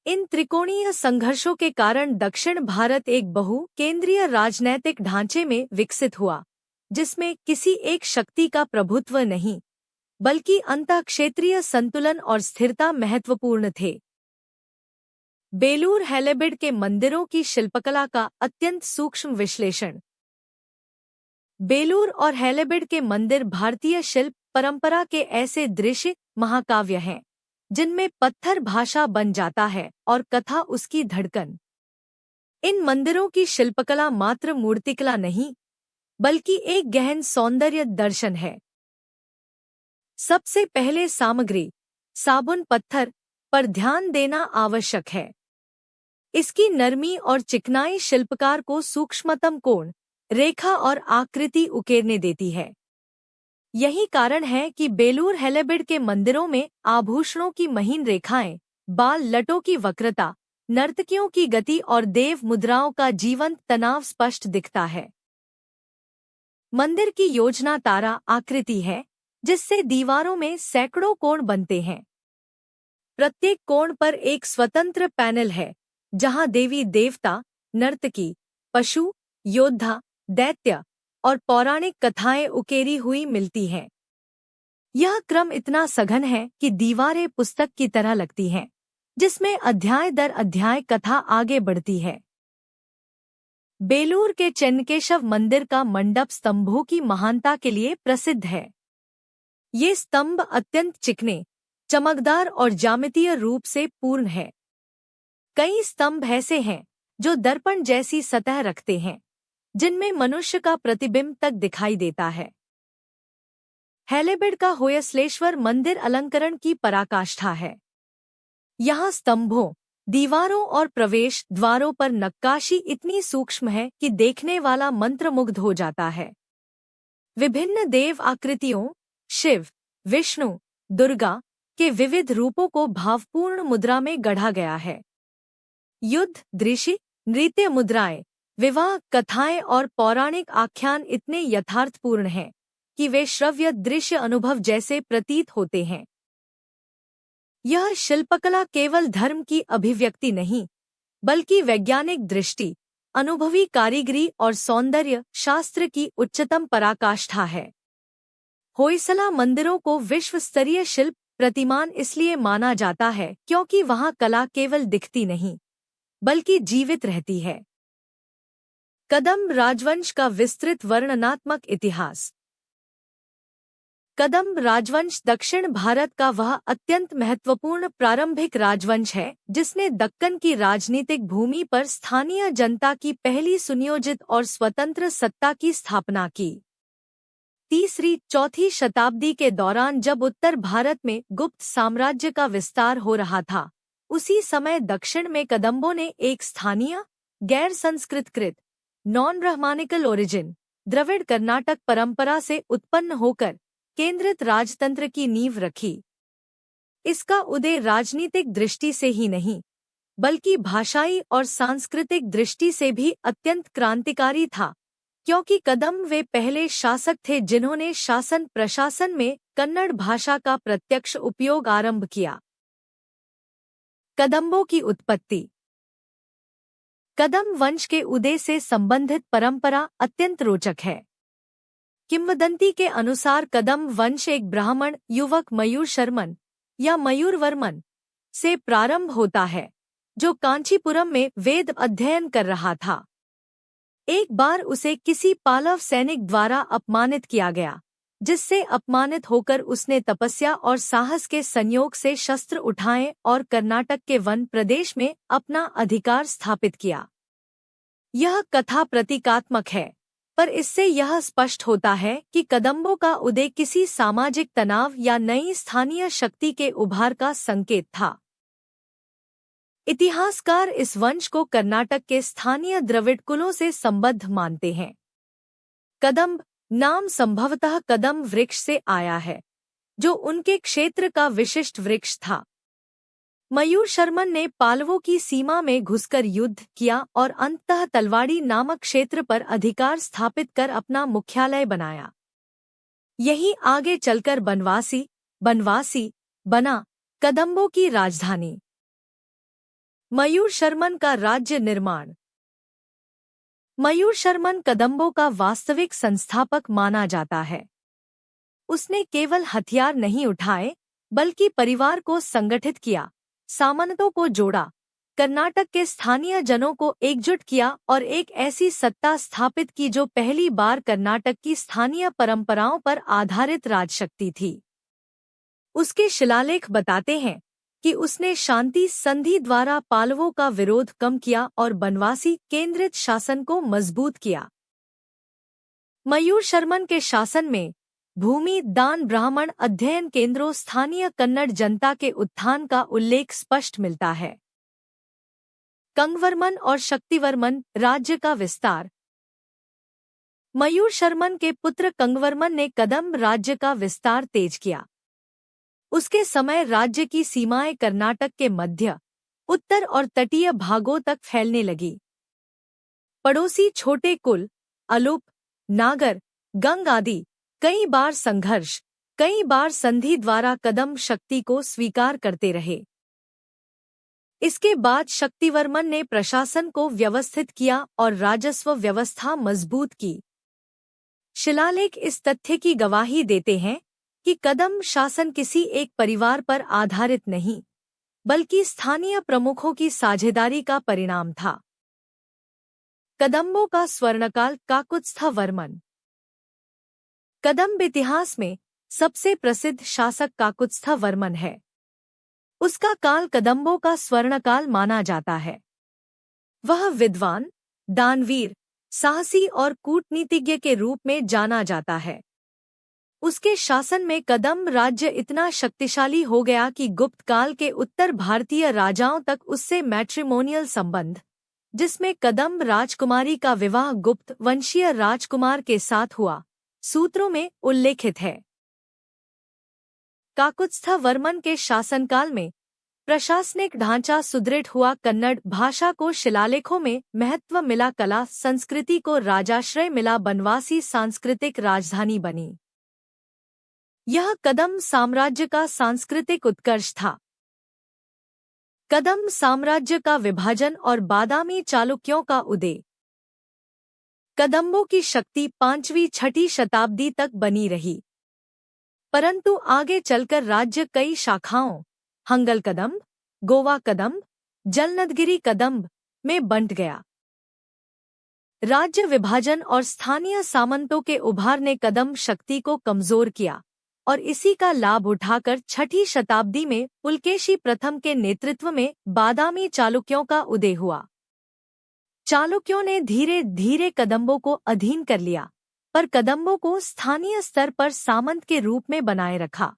A: इन त्रिकोणीय संघर्षों के कारण दक्षिण भारत एक बहु-केंद्रीय राजनैतिक ढांचे में विकसित हुआ, जिसमें किसी एक शक्ति का प्रभुत्व नहीं, बल्कि अंतःक्षेत्रीय संतुलन और स्थिरता महत्वपूर्ण थे। बेलूर हैलेबिड के मंदिरों की शिल्पकला का अत्यंत सूक्ष्म विश्लेषण। बेलूर और हैलेबिड के मंदिर भारतीय शिल्प परंपरा के ऐसे दृश्य महाकाव्य हैं, जिनमें पत्थर भाषा बन जाता है और कथा उसकी धड़कन। इन मंदिरों की शिल्पकला मात्र मूर्तिकला नहीं, बल्कि एक गहन सौंदर्य दर्शन है। सबसे पहले सामग्री, साबुन पत्थर, पर ध्यान देना आवश्यक है। इसकी नरमी और चिकनाई शिल्पकार को सूक्ष्मतम कोण, रेखा और आकृति उकेरने देती है। यही कारण है कि बेलूर हैलेबिड के मंदिरों में आभूषणों की महीन रेखाएं, बाल लटों की वक्रता, नर्तकियों की गति और देव मुद्राओं का जीवंत तनाव स्पष्ट दिखता है। मंदिर की योजना तारा आकृति है, जिससे दीवारों में सैकड़ों कोण बनते हैं। प्रत्येक कोण पर एक स्वतंत्र पैनल है, जहां देवी देवता, नर्तकी, पशु, योद्धा, दैत्य और पौराणिक कथाएं उकेरी हुई मिलती हैं। यह क्रम इतना सघन है कि दीवारें पुस्तक की तरह लगती हैं, जिसमें अध्याय दर अध्याय कथा आगे बढ़ती है। बेलूर के चेन्नकेशव मंदिर का मंडप स्तंभों की महानता के लिए प्रसिद्ध है। ये स्तंभ अत्यंत चिकने, चमकदार और ज्यामितीय रूप से पूर्ण है। कई स्तंभ ऐसे हैं जो दर्पण जैसी सतह रखते हैं, जिनमें मनुष्य का प्रतिबिंब तक दिखाई देता है। हैलेबिड का होयसलेश्वर मंदिर अलंकरण की पराकाष्ठा है। यहाँ स्तंभों, दीवारों और प्रवेश द्वारों पर नक्काशी इतनी सूक्ष्म है कि देखने वाला मंत्रमुग्ध हो जाता है। विभिन्न देव आकृतियों, शिव, विष्णु, दुर्गा के विविध रूपों को भावपूर्ण मुद्रा में गढ़ा गया है। युद्ध दृश्य, नृत्य मुद्राएं, विवाह कथाएं और पौराणिक आख्यान इतने यथार्थपूर्ण हैं कि वे श्रव्य दृश्य अनुभव जैसे प्रतीत होते हैं। यह शिल्पकला केवल धर्म की अभिव्यक्ति नहीं, बल्कि वैज्ञानिक दृष्टि, अनुभवी कारीगरी और सौंदर्य शास्त्र की उच्चतम पराकाष्ठा है। होयसला मंदिरों को विश्व स्तरीय शिल्प प्रतिमान इसलिए माना जाता है क्योंकि वहां कला केवल दिखती नहीं, बल्कि जीवित रहती है। कदंब राजवंश का विस्तृत वर्णनात्मक इतिहास। कदंब राजवंश दक्षिण भारत का वह अत्यंत महत्वपूर्ण प्रारंभिक राजवंश है जिसने दक्कन की राजनीतिक भूमि पर स्थानीय जनता की पहली सुनियोजित और स्वतंत्र सत्ता की स्थापना की। 3री-4वीं शताब्दी के दौरान जब उत्तर भारत में गुप्त साम्राज्य का विस्तार हो रहा था, उसी समय दक्षिण में कदंबों ने एक स्थानीय, गैर संस्कृतकृत, non Brahmanical origin, Dravida Karnataka परंपरा से उत्पन्न होकर केंद्रित राजतंत्र की नींव रखी। इसका उदय राजनीतिक दृष्टि से ही नहीं, बल्कि भाषाई और सांस्कृतिक दृष्टि से भी अत्यंत क्रांतिकारी था, क्योंकि कदंब वे पहले शासक थे जिन्होंने शासन प्रशासन में कन्नड़ भाषा का प्रत्यक्ष उपयोग आरंभ किया। कदंबों की उत्पत्ति। कदंब वंश के उदय से संबंधित परंपरा अत्यंत रोचक है। किंवदंती के अनुसार कदंब वंश एक ब्राह्मण युवक मयूर शर्मन या मयूरवर्मन से प्रारंभ होता है, जो कांचीपुरम में वेद अध्ययन कर रहा था। एक बार उसे किसी पालव सैनिक द्वारा अपमानित किया गया, जिससे अपमानित होकर उसने तपस्या और साहस के संयोग से शस्त्र उठाए और कर्नाटक के वन प्रदेश में अपना अधिकार स्थापित किया। यह कथा प्रतीकात्मक है, पर इससे यह स्पष्ट होता है कि कदंबों का उदय किसी सामाजिक तनाव या नई स्थानीय शक्ति के उभार का संकेत था। इतिहासकार इस वंश को कर्नाटक के स्थानीय द्रविड़ कुलों से संबद्ध मानते हैं। कदंब नाम संभवतः कदंब वृक्ष से आया है, जो उनके क्षेत्र का विशिष्ट वृक्ष था। मयूर शर्मन ने पालवों की सीमा में घुसकर युद्ध किया और अंततः तलवाड़ी नामक क्षेत्र पर अधिकार स्थापित कर अपना मुख्यालय बनाया। यही आगे चलकर बनवासी बना, कदंबों की राजधानी। मयूर शर्मन का राज्य निर्माण। मयूर शर्मन कदंबों का वास्तविक संस्थापक माना जाता है। उसने केवल हथियार नहीं उठाए, बल्कि परिवार को संगठित किया, सामंतों को जोड़ा, कर्नाटक के स्थानीय जनों को एकजुट किया और एक ऐसी सत्ता स्थापित की जो पहली बार कर्नाटक की स्थानीय परंपराओं पर आधारित राजशक्ति थी। उसके शिलालेख बताते हैं कि उसने शांति संधि द्वारा पालवों का विरोध कम किया और बनवासी केंद्रित शासन को मजबूत किया। मयूर शर्मन के शासन में भूमि दान ब्राह्मण अध्ययन केंद्रों स्थानीय कन्नड़ जनता के उत्थान का उल्लेख स्पष्ट मिलता है। कंगवर्मन और शक्तिवर्मन राज्य का विस्तार। मयूर शर्मन के पुत्र कंगवर्मन ने कदंब राज्य का विस्तार तेज किया। उसके समय राज्य की सीमाएं कर्नाटक के मध्य, उत्तर और तटीय भागों तक फैलने लगी। पड़ोसी छोटे कुल, अलूप, नागर, गंग आदि कई बार संघर्ष, कई बार संधि द्वारा कदंब शक्ति को स्वीकार करते रहे। इसके बाद शक्तिवर्मन ने प्रशासन को व्यवस्थित किया और राजस्व व्यवस्था मजबूत की। शिलालेख इस तथ्य की गवाही देते हैं कि कदंब शासन किसी एक परिवार पर आधारित नहीं, बल्कि स्थानीय प्रमुखों की साझेदारी का परिणाम था। कदंबों का स्वर्णकाल। काकुत्स्थ वर्मन। कदंब इतिहास में सबसे प्रसिद्ध शासक काकुत्स्थ वर्मन है। उसका काल कदंबों का स्वर्णकाल माना जाता है। वह विद्वान, दानवीर, साहसी और कूटनीतिज्ञ के रूप में जाना जाता है। उसके शासन में कदम्ब राज्य इतना शक्तिशाली हो गया कि गुप्त काल के उत्तर भारतीय राजाओं तक उससे मैट्रिमोनियल संबंध, जिसमें कदम्ब राजकुमारी का विवाह गुप्त वंशीय राजकुमार के साथ हुआ, सूत्रों में उल्लेखित है। काकुत्स्थ वर्मन के शासनकाल में प्रशासनिक ढांचा सुदृढ़ हुआ। कन्नड़ भाषा को शिलालेखों में महत्व मिला। कला संस्कृति को राजाश्रय मिला। बनवासी सांस्कृतिक राजधानी बनी। यह कदम्ब साम्राज्य का सांस्कृतिक उत्कर्ष था। कदम्ब साम्राज्य का विभाजन और बादामी चालुक्यों का उदय। कदम्बों की शक्ति 5वीं-6वीं शताब्दी तक बनी रही, परंतु आगे चलकर राज्य कई शाखाओं हंगल कदम्ब, गोवा कदम्ब, जलनदगिरी कदम्ब में बंट गया। राज्य विभाजन और स्थानीय सामंतों के उभार ने कदम्ब शक्ति को कमजोर किया और इसी का लाभ उठाकर 6ठी शताब्दी में पुलकेशी प्रथम के नेतृत्व में बादामी चालुक्यों का उदय हुआ। चालुक्यों ने धीरे धीरे कदम्बों को अधीन कर लिया, पर कदम्बों को स्थानीय स्तर पर सामंत के रूप में बनाए रखा।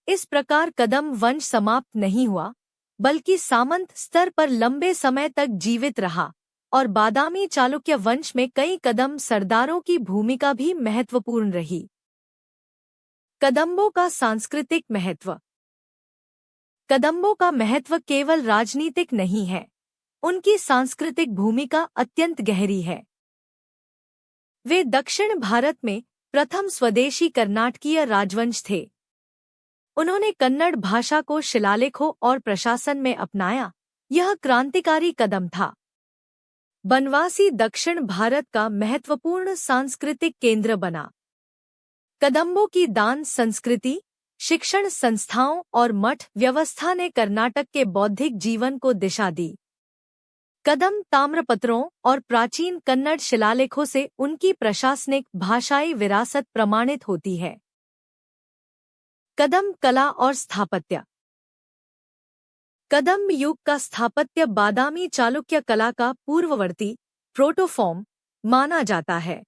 A: इस प्रकार कदम्ब वंश समाप्त नहीं हुआ, बल्कि सामंत स्तर पर लंबे समय तक जीवित रहा और बादामी चालुक्य वंश में कई कदम्ब सरदारों की भूमिका भी महत्वपूर्ण रही। कदम्बों का सांस्कृतिक महत्व। कदम्बों का महत्व केवल राजनीतिक नहीं है, उनकी सांस्कृतिक भूमिका अत्यंत गहरी है। वे दक्षिण भारत में प्रथम स्वदेशी कर्नाटकीय राजवंश थे। उन्होंने कन्नड़ भाषा को शिलालेखों और प्रशासन में अपनाया। यह क्रांतिकारी कदम था। बनवासी दक्षिण भारत का महत्वपूर्ण सांस्कृतिक केंद्र बना। कदम्बों की दान संस्कृति, शिक्षण संस्थाओं और मठ व्यवस्था ने कर्नाटक के बौद्धिक जीवन को दिशा दी। कदम्ब ताम्रपत्रों और प्राचीन कन्नड़ शिलालेखों से उनकी प्रशासनिक भाषाई विरासत प्रमाणित होती है। कदम्ब कला और स्थापत्य। कदम्ब युग का स्थापत्य बादामी चालुक्य कला का पूर्ववर्ती प्रोटोफॉर्म माना जाता है।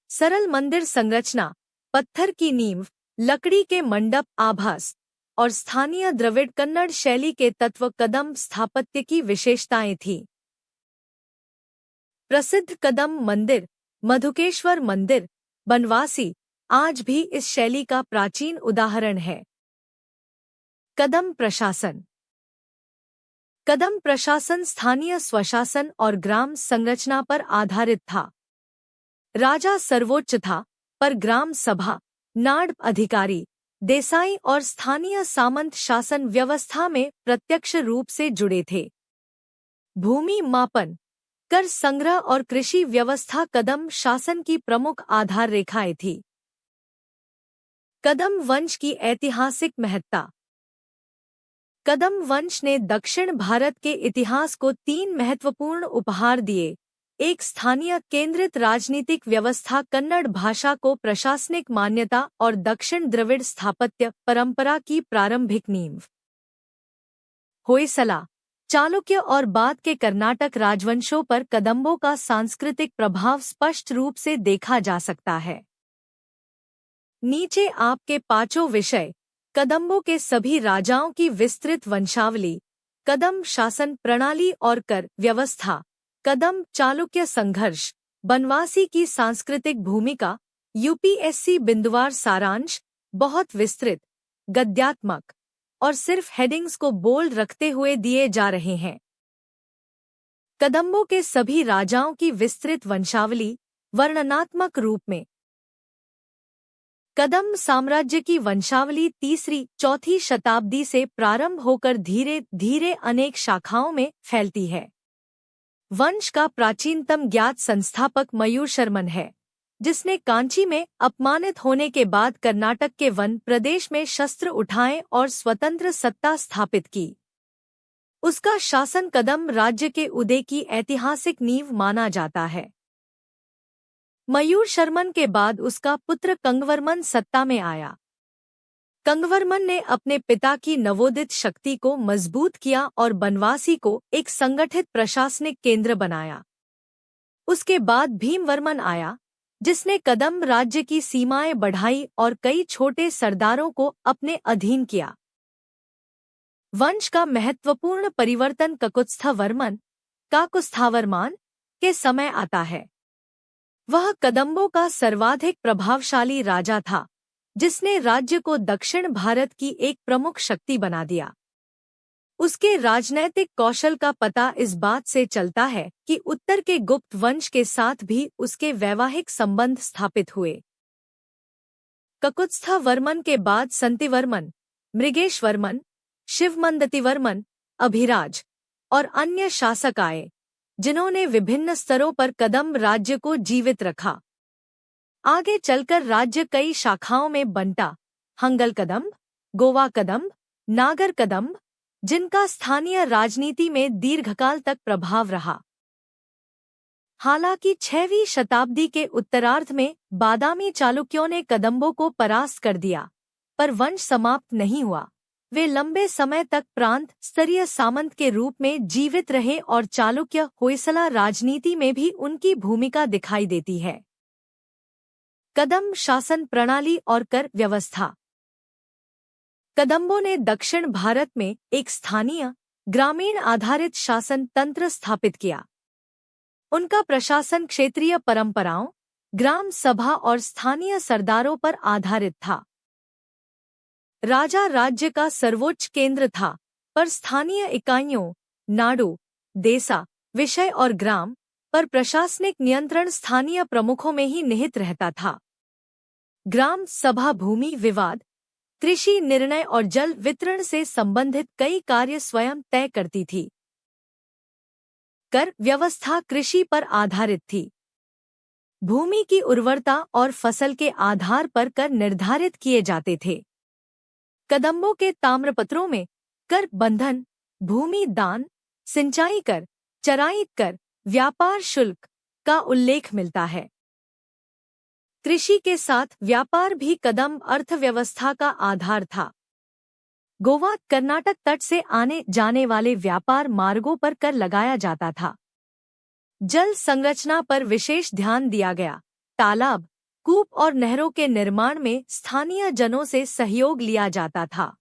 A: सरल मंदिर संरचना, पत्थर की नींव, लकड़ी के मंडप आभास और स्थानीय द्रविड़ कन्नड़ शैली के तत्व कदम्ब स्थापत्य की विशेषताएं थीं। प्रसिद्ध कदम्ब मंदिर मधुकेश्वर मंदिर, बनवासी, आज भी इस शैली का प्राचीन उदाहरण है। कदम्ब प्रशासन। कदम्ब प्रशासन स्थानीय स्वशासन और ग्राम संरचना पर आधारित था। राजा सर्वोच्च था, पर ग्राम सभा, नाड़ अधिकारी, देसाई और स्थानीय सामंत शासन व्यवस्था में प्रत्यक्ष रूप से जुड़े थे। भूमि मापन, कर संग्रह और कृषि व्यवस्था कदम्ब शासन की प्रमुख आधार रेखाएं थी। कदम्ब वंश की ऐतिहासिक महत्ता। कदम्ब वंश ने दक्षिण भारत के इतिहास को 3 महत्वपूर्ण उपहार दिए। एक स्थानीय केंद्रित राजनीतिक व्यवस्था, कन्नड़ भाषा को प्रशासनिक मान्यता और दक्षिण द्रविड़ स्थापत्य परंपरा की प्रारंभिक नींव। होयसला, चालुक्य और बाद के कर्नाटक राजवंशों पर कदम्बों का सांस्कृतिक प्रभाव स्पष्ट रूप से देखा जा सकता है। नीचे आपके 5 विषय। कदम्बों के सभी राजाओं की विस्तृत वंशावली, कदम्ब शासन प्रणाली और कर व्यवस्था, कदम्ब चालुक्य संघर्ष, बनवासी की सांस्कृतिक भूमिका, यूपीएससी बिंदुवार सारांश, बहुत विस्तृत, गद्यात्मक और सिर्फ हेडिंग्स को बोल्ड रखते हुए दिए जा रहे हैं। कदम्बों के सभी राजाओं की विस्तृत वंशावली, वर्णनात्मक रूप में। कदम्ब साम्राज्य की वंशावली 3री-4थी शताब्दी से प्रारंभ होकर धीरे धीरे अनेक शाखाओं में फैलती है। वंश का प्राचीनतम ज्ञात संस्थापक मयूरशर्मन है, जिसने कांची में अपमानित होने के बाद कर्नाटक के वन प्रदेश में शस्त्र उठाए और स्वतंत्र सत्ता स्थापित की। उसका शासन कदम्ब राज्य के उदय की ऐतिहासिक नींव माना जाता है। मयूरशर्मन के बाद उसका पुत्र कंगवर्मन सत्ता में आया। कंगवर्मन ने अपने पिता की नवोदित शक्ति को मजबूत किया और बनवासी को एक संगठित प्रशासनिक केंद्र बनाया। उसके बाद भीमवर्मन आया, जिसने कदम्ब राज्य की सीमाएं बढ़ाई और कई छोटे सरदारों को अपने अधीन किया। वंश का महत्वपूर्ण परिवर्तन ककुत्स्थवर्मन काकुस्थावर्मान के समय आता है। वह कदम्बों का सर्वाधिक प्रभावशाली राजा था, जिसने राज्य को दक्षिण भारत की एक प्रमुख शक्ति बना दिया। उसके राजनैतिक कौशल का पता इस बात से चलता है कि उत्तर के गुप्त वंश के साथ भी उसके वैवाहिक संबंध स्थापित हुए। ककुत्स्थवर्मन के बाद संतिवर्मन, मृगेशवर्मन, शिवमंदतिवर्मन, अभिराज और अन्य शासक आए, जिन्होंने विभिन्न स्तरों पर कदम्ब राज्य को जीवित रखा। आगे चलकर राज्य कई शाखाओं में बंटा: हंगल कदम्ब, गोवा कदम्ब, नागर कदम्ब, जिनका स्थानीय राजनीति में दीर्घकाल तक प्रभाव रहा। हालांकि 6वीं शताब्दी के उत्तरार्ध में बादामी चालुक्यों ने कदम्बों को परास्त कर दिया, पर वंश समाप्त नहीं हुआ। वे लंबे समय तक प्रांत स्तरीय सामंत के रूप में जीवित रहे और चालुक्य होयसला राजनीति में भी उनकी भूमिका दिखाई देती है। कदम्ब शासन प्रणाली और कर व्यवस्था। कदम्बों ने दक्षिण भारत में एक स्थानीय, ग्रामीण आधारित शासन तंत्र स्थापित किया। उनका प्रशासन क्षेत्रीय परंपराओं, ग्राम सभा और स्थानीय सरदारों पर आधारित था। राजा राज्य का सर्वोच्च केंद्र था, पर स्थानीय इकाइयों, नाडु, देसा, विषय और ग्राम पर प्रशासनिक नियंत्रण स्थानीय प्रमुखों में ही निहित रहता था। ग्राम सभा भूमि विवाद, कृषि निर्णय और जल वितरण से संबंधित कई कार्य स्वयं तय करती थी। कर व्यवस्था कृषि पर आधारित थी। भूमि की उर्वरता और फसल के आधार पर कर निर्धारित किए जाते थे। कदम्बों के ताम्रपत्रों में कर बंधन, भूमि दान, सिंचाई कर, चराई कर, व्यापार शुल्क का उल्लेख मिलता है। कृषि के साथ व्यापार भी कदम्ब अर्थव्यवस्था का आधार था। गोवा कर्नाटक तट से आने जाने वाले व्यापार मार्गों पर कर लगाया जाता था। जल संरचना पर विशेष ध्यान दिया गया। तालाब, कूप और नहरों के निर्माण में स्थानीय जनों से सहयोग लिया जाता था।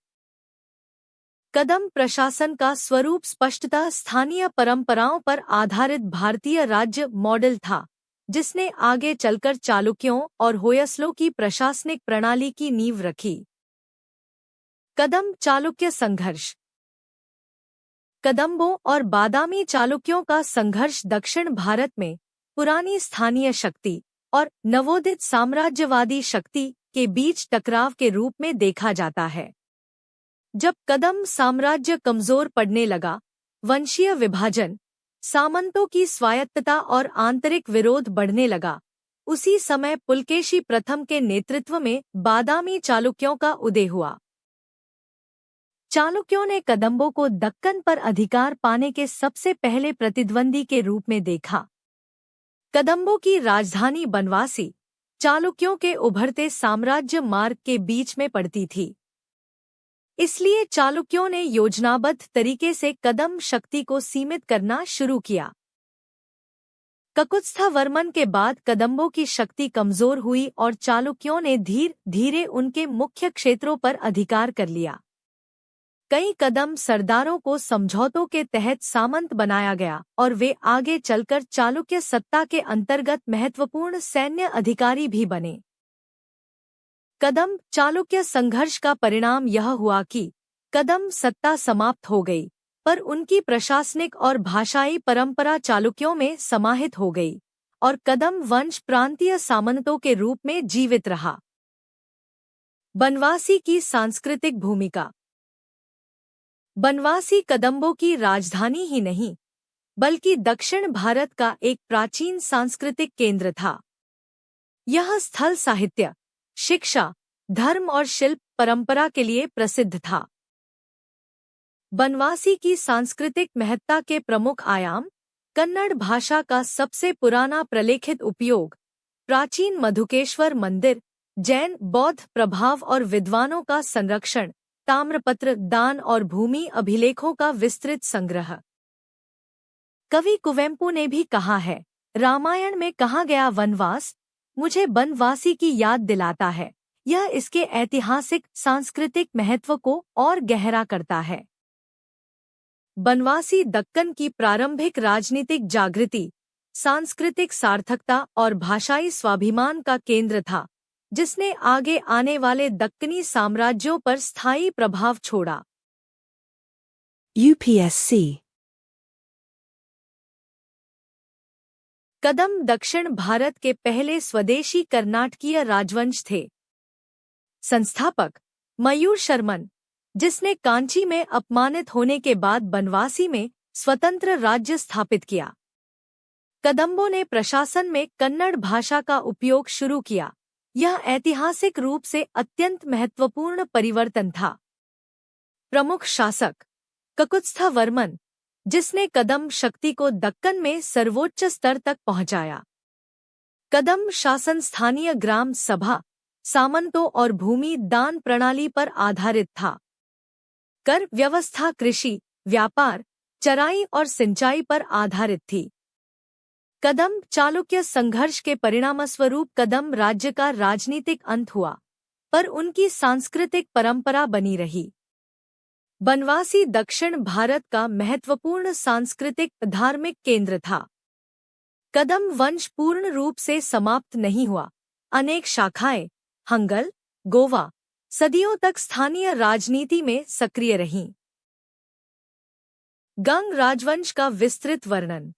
A: कदम्ब प्रशासन का स्वरूप स्पष्टतः स्थानीय परंपराओं पर आधारित भारतीय राज्य मॉडल था, जिसने आगे चलकर चालुक्यों और होयसलों की प्रशासनिक प्रणाली की नींव रखी। कदम्ब चालुक्य संघर्ष। कदम्बों और बादामी चालुक्यों का संघर्ष दक्षिण भारत में पुरानी स्थानीय शक्ति और नवोदित साम्राज्यवादी शक्ति के बीच टकराव के रूप में देखा जाता है। जब कदम्ब साम्राज्य कमजोर पड़ने लगा, वंशीय विभाजन, सामंतों की स्वायत्तता और आंतरिक विरोध बढ़ने लगा, उसी समय पुलकेशी प्रथम के नेतृत्व में बादामी चालुक्यों का उदय हुआ। चालुक्यों ने कदम्बों को दक्कन पर अधिकार पाने के सबसे पहले प्रतिद्वंदी के रूप में देखा। कदम्बों की राजधानी बनवासी चालुक्यों के उभरते साम्राज्य मार्ग के बीच में पड़ती थी। इसलिए चालुक्यों ने योजनाबद्ध तरीके से कदम्ब शक्ति को सीमित करना शुरू किया। ककुत्स्थवर्मन के बाद कदम्बों की शक्ति कमजोर हुई और चालुक्यों ने धीरे धीरे उनके मुख्य क्षेत्रों पर अधिकार कर लिया। कई कदम्ब सरदारों को समझौतों के तहत सामंत बनाया गया और वे आगे चलकर चालुक्य सत्ता के अंतर्गत महत्वपूर्ण सैन्य अधिकारी भी बने। कदम्ब चालुक्य संघर्ष का परिणाम यह हुआ कि कदम्ब सत्ता समाप्त हो गई, पर उनकी प्रशासनिक और भाषाई परंपरा चालुक्यों में समाहित हो गई और कदम्ब वंश प्रांतीय सामंतों के रूप में जीवित रहा। बनवासी की सांस्कृतिक भूमिका। बनवासी कदम्बों की राजधानी ही नहीं, बल्कि दक्षिण भारत का एक प्राचीन सांस्कृतिक केंद्र था। यह स्थल साहित्य, शिक्षा, धर्म और शिल्प परंपरा के लिए प्रसिद्ध था। बनवासी की सांस्कृतिक महत्ता के प्रमुख आयाम: कन्नड़ भाषा का सबसे पुराना प्रलेखित उपयोग, प्राचीन मधुकेश्वर मंदिर, जैन बौद्ध प्रभाव और विद्वानों का संरक्षण, ताम्रपत्र दान और भूमि अभिलेखों का विस्तृत संग्रह। कवि कुवेंपु ने भी कहा है, रामायण में कहा गया वनवास मुझे बनवासी की याद दिलाता है। यह इसके ऐतिहासिक सांस्कृतिक महत्व को और गहरा करता है। बनवासी दक्कन की प्रारंभिक राजनीतिक जागृति, सांस्कृतिक सार्थकता और भाषाई स्वाभिमान का केंद्र था, जिसने आगे आने वाले दक्कनी साम्राज्यों पर स्थायी प्रभाव छोड़ा।
B: UPSC
A: कदम दक्षिण भारत के पहले स्वदेशी कर्नाटकीय राजवंश थे। संस्थापक मयूर शर्मन, जिसने कांची में अपमानित होने के बाद बनवासी में स्वतंत्र राज्य स्थापित किया। कदम्बों ने प्रशासन में कन्नड़ भाषा का उपयोग शुरू किया। यह ऐतिहासिक रूप से अत्यंत महत्वपूर्ण परिवर्तन था। प्रमुख शासक ककुत्स्थ वर्मन, जिसने कदम शक्ति को दक्कन में सर्वोच्च स्तर तक पहुंचाया। कदम शासन स्थानीय ग्राम सभा, सामंतों और भूमि दान प्रणाली पर आधारित था। कर व्यवस्था कृषि, व्यापार, चराई और सिंचाई पर आधारित थी। कदम चालुक्य संघर्ष के परिणामस्वरूप कदम राज्य का राजनीतिक अंत हुआ, पर उनकी सांस्कृतिक परंपरा बनी रही। बनवासी दक्षिण भारत का महत्वपूर्ण सांस्कृतिक धार्मिक केंद्र था। कदम वंश पूर्ण रूप से समाप्त नहीं हुआ। अनेक शाखाएं हंगल, गोवा सदियों तक स्थानीय राजनीति में सक्रिय रहीं। गंग राजवंश का विस्तृत वर्णन।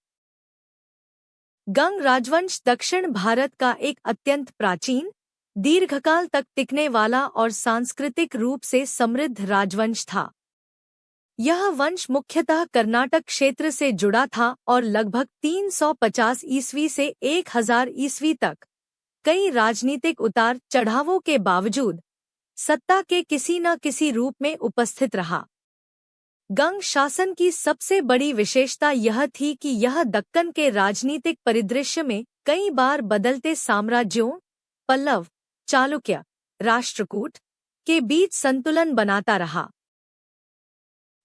A: गंग राजवंश दक्षिण भारत का एक अत्यंत प्राचीन, दीर्घकाल तक टिकने वाला और सांस्कृतिक रूप से समृद्ध राजवंश था। यह वंश मुख्यतः कर्नाटक क्षेत्र से जुड़ा था और लगभग 350 ईस्वी से 1000 ईस्वी तक कई राजनीतिक उतार चढ़ावों के बावजूद सत्ता के किसी न किसी रूप में उपस्थित रहा। गंग शासन की सबसे बड़ी विशेषता यह थी कि यह दक्कन के राजनीतिक परिदृश्य में कई बार बदलते साम्राज्यों पल्लव, चालुक्य, राष्ट्रकूट के बीच संतुलन बनाता रहा।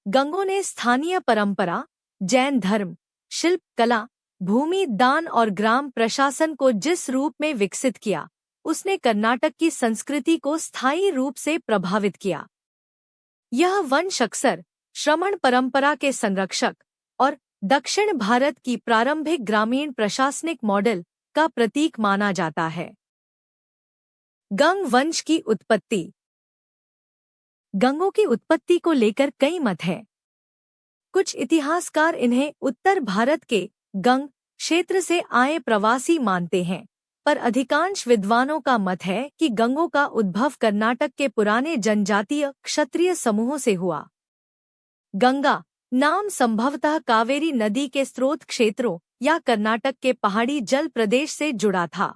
A: गंगों ने स्थानीय परंपरा, जैन धर्म, शिल्प कला, भूमि दान और ग्राम प्रशासन को जिस रूप में विकसित किया, उसने कर्नाटक की संस्कृति को स्थायी रूप से प्रभावित किया। यह वंश अक्सर श्रमण परंपरा के संरक्षक और दक्षिण भारत की प्रारंभिक ग्रामीण प्रशासनिक मॉडल का प्रतीक माना जाता है। गंग वंश की उत्पत्ति। गंगों की उत्पत्ति को लेकर कई मत हैं। कुछ इतिहासकार इन्हें उत्तर भारत के गंग क्षेत्र से आए प्रवासी मानते हैं, पर अधिकांश विद्वानों का मत है कि गंगों का उद्भव कर्नाटक के पुराने जनजातीय क्षत्रिय समूहों से हुआ। गंगा नाम संभवतः कावेरी नदी के स्रोत क्षेत्रों या कर्नाटक के पहाड़ी जल प्रदेश से जुड़ा था।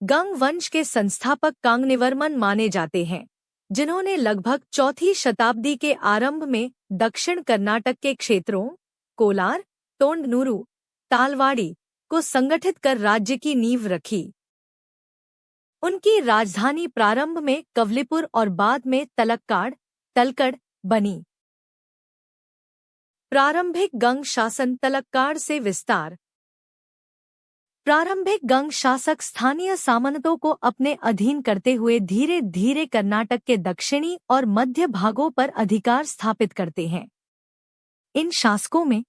A: गंग वंश के संस्थापक कांगनीवर्मन माने जाते हैं, जिन्होंने लगभग 4वीं शताब्दी के आरंभ में दक्षिण कर्नाटक के क्षेत्रों कोलार, तोंडनूरू, तालवाड़ी को संगठित कर राज्य की नींव रखी। उनकी राजधानी प्रारंभ में कवलीपुर और बाद में तलक्कड़ बनी। प्रारंभिक गंग शासन तलक्कड़ से विस्तार। प्रारंभिक गंग शासक स्थानीय सामंतों को अपने अधीन करते हुए धीरे धीरे कर्नाटक के दक्षिणी और मध्य भागों पर अधिकार स्थापित करते हैं। इन शासकों में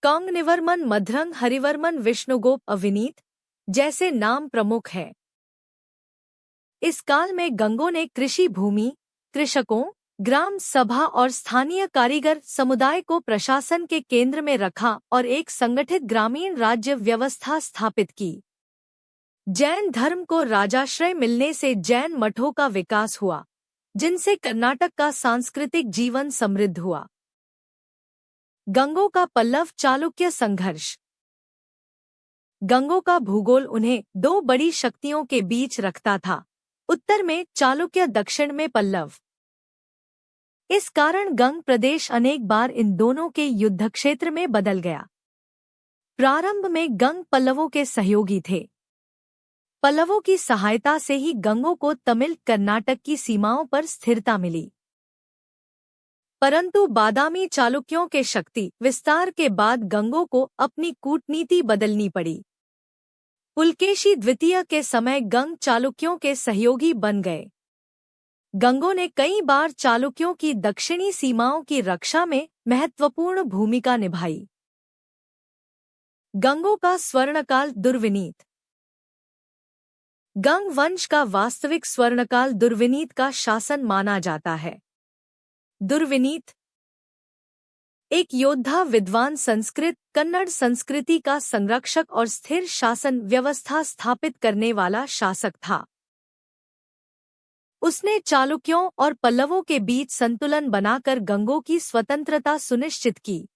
A: कांगनीवर्मन, मधरंग हरिवर्मन, विष्णुगोप अविनीत जैसे नाम प्रमुख हैं। इस काल में गंगों ने कृषि भूमि, कृषकों, ग्राम सभा और स्थानीय कारीगर समुदाय को प्रशासन के केंद्र में रखा और एक संगठित ग्रामीण राज्य व्यवस्था स्थापित की। जैन धर्म को राजाश्रय मिलने से जैन मठों का विकास हुआ, जिनसे कर्नाटक का सांस्कृतिक जीवन समृद्ध हुआ। गंगों का पल्लव चालुक्य संघर्ष। गंगों का भूगोल उन्हें दो बड़ी शक्तियों के बीच रखता था, उत्तर में चालुक्य, दक्षिण में पल्लव। इस कारण गंग प्रदेश अनेक बार इन दोनों के युद्ध क्षेत्र में बदल गया। प्रारंभ में गंग पल्लवों के सहयोगी थे। पल्लवों की सहायता से ही गंगों को तमिल कर्नाटक की सीमाओं पर स्थिरता मिली। परंतु बादामी चालुक्यों के शक्ति विस्तार के बाद गंगों को अपनी कूटनीति बदलनी पड़ी। पुलकेशी द्वितीय के समय गंग चालुक्यों के सहयोगी बन गए। गंगों ने कई बार चालुक्यों की दक्षिणी सीमाओं की रक्षा में महत्वपूर्ण भूमिका निभाई। गंगों का स्वर्णकाल दुर्विनीत। गंग वंश का वास्तविक स्वर्णकाल दुर्विनीत का शासन माना जाता है। दुर्विनीत एक योद्धा, विद्वान, संस्कृत कन्नड़ संस्कृति का संरक्षक और स्थिर शासन व्यवस्था स्थापित करने वाला शासक था। उसने चालुक्यों और पल्लवों के बीच संतुलन बनाकर गंगों की स्वतंत्रता सुनिश्चित की।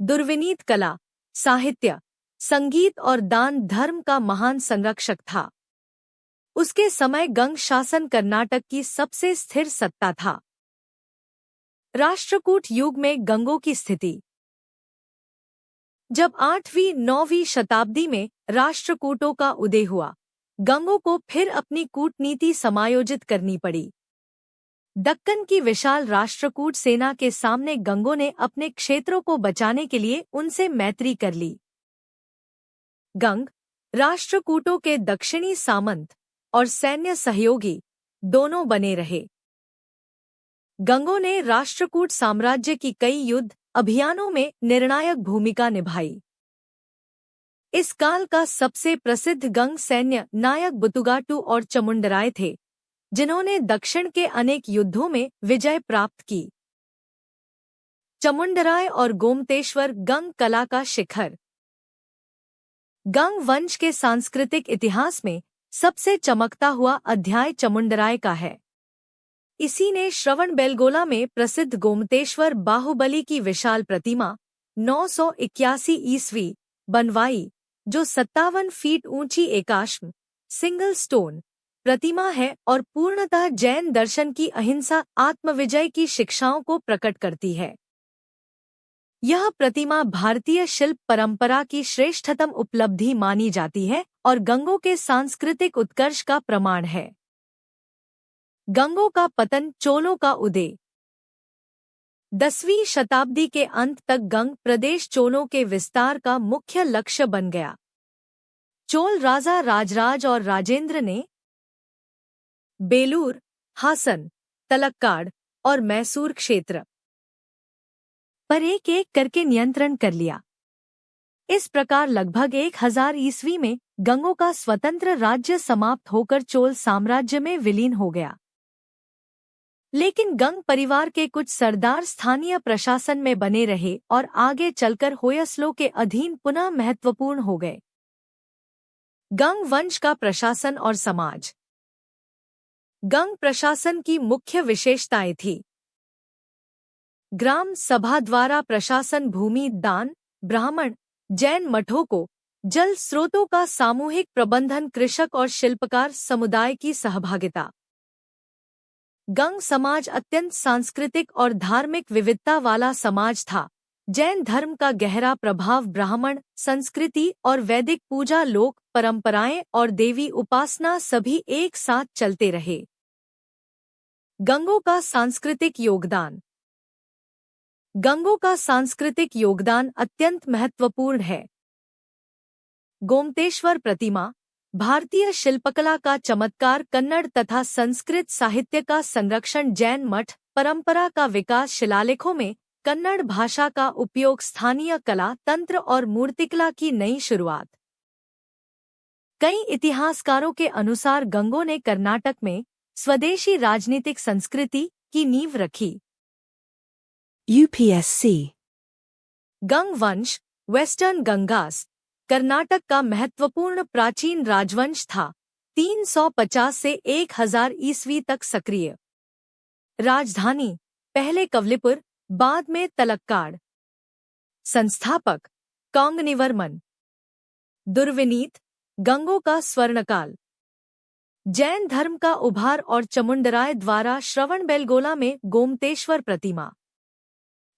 A: दुर्विनीत कला, साहित्य, संगीत और दान धर्म का महान संरक्षक था। उसके समय गंग शासन कर्नाटक की सबसे स्थिर सत्ता था। राष्ट्रकूट युग में गंगों की स्थिति। जब 8वीं-9वीं शताब्दी में राष्ट्रकूटों का उदय हुआ, गंगों को फिर अपनी कूटनीति समायोजित करनी पड़ी। दक्कन की विशाल राष्ट्रकूट सेना के सामने गंगों ने अपने क्षेत्रों को बचाने के लिए उनसे मैत्री कर ली। गंग राष्ट्रकूटों के दक्षिणी सामंत और सैन्य सहयोगी दोनों बने रहे। गंगों ने राष्ट्रकूट साम्राज्य की कई युद्ध अभियानों में निर्णायक भूमिका निभाई। इस काल का सबसे प्रसिद्ध गंग सैन्य नायक बुतुगाटु और चमुंडराय थे, जिन्होंने दक्षिण के अनेक युद्धों में विजय प्राप्त की। चमुंडराय और गोमतेश्वर गंग कला का शिखर। गंग वंश के सांस्कृतिक इतिहास में सबसे चमकता हुआ अध्याय चमुंडराय का है। इसी ने श्रवणबेलगोला में प्रसिद्ध गोमतेश्वर बाहुबली की विशाल प्रतिमा 981 ईस्वी बनवाई, जो 57 फीट ऊंची एकाश्म सिंगल स्टोन प्रतिमा है और पूर्णतः जैन दर्शन की अहिंसा आत्मविजय की शिक्षाओं को प्रकट करती है। यह प्रतिमा भारतीय शिल्प परंपरा की श्रेष्ठतम उपलब्धि मानी जाती है और गंगों के सांस्कृतिक उत्कर्ष का प्रमाण है। गंगों का पतन, चोलों का उदय। 10वीं शताब्दी के अंत तक गंग प्रदेश चोलों के विस्तार का मुख्य लक्ष्य बन गया। चोल राजा राजराज और राजेंद्र ने बेलूर, हासन, तलक्काड और मैसूर क्षेत्र पर एक एक करके नियंत्रण कर लिया। इस प्रकार लगभग 1000 ईस्वी में गंगों का स्वतंत्र राज्य समाप्त होकर चोल साम्राज्य में विलीन हो गया। लेकिन गंग परिवार के कुछ सरदार स्थानीय प्रशासन में बने रहे और आगे चलकर होयसलों के अधीन पुनः महत्वपूर्ण हो गए। गंग वंश का प्रशासन और समाज। गंग प्रशासन की मुख्य विशेषताएं थी। ग्राम सभा द्वारा प्रशासन, भूमि दान, ब्राह्मण, जैन मठों को, जल स्रोतों का सामूहिक प्रबंधन, कृषक और शिल्पकार समुदाय की सहभागिता। गंग समाज अत्यंत सांस्कृतिक और धार्मिक विविधता वाला समाज था। जैन धर्म का गहरा प्रभाव ब्राह्मण संस्कृति और वैदिक पूजा, लोक परंपराएं और देवी उपासना सभी एक साथ चलते रहे। गंगों का सांस्कृतिक योगदान। गंगों का सांस्कृतिक योगदान अत्यंत महत्वपूर्ण है। गोमतेश्वर प्रतिमा, भारतीय शिल्पकला का चमत्कार, कन्नड़ तथा संस्कृत साहित्य का संरक्षण, जैन मठ परंपरा का विकास, शिलालेखों में कन्नड़ भाषा का उपयोग, स्थानीय कला, तंत्र और मूर्तिकला की नई शुरुआत। कई इतिहासकारों के अनुसार गंगों ने कर्नाटक में स्वदेशी राजनीतिक संस्कृति की नींव रखी।
B: UPSC
A: गंग वंश, वेस्टर्न गंगास, कर्नाटक का महत्वपूर्ण प्राचीन राजवंश था। 350 से 1000 ईस्वी तक सक्रिय। राजधानी पहले कवलीपुर, बाद में तलक्काड। संस्थापक कौंगनिवर्मन। दुर्विनीत, गंगों का स्वर्णकाल। जैन धर्म का उभार और चमुंडराय द्वारा श्रवणबेलगोला में गोमतेश्वर प्रतिमा।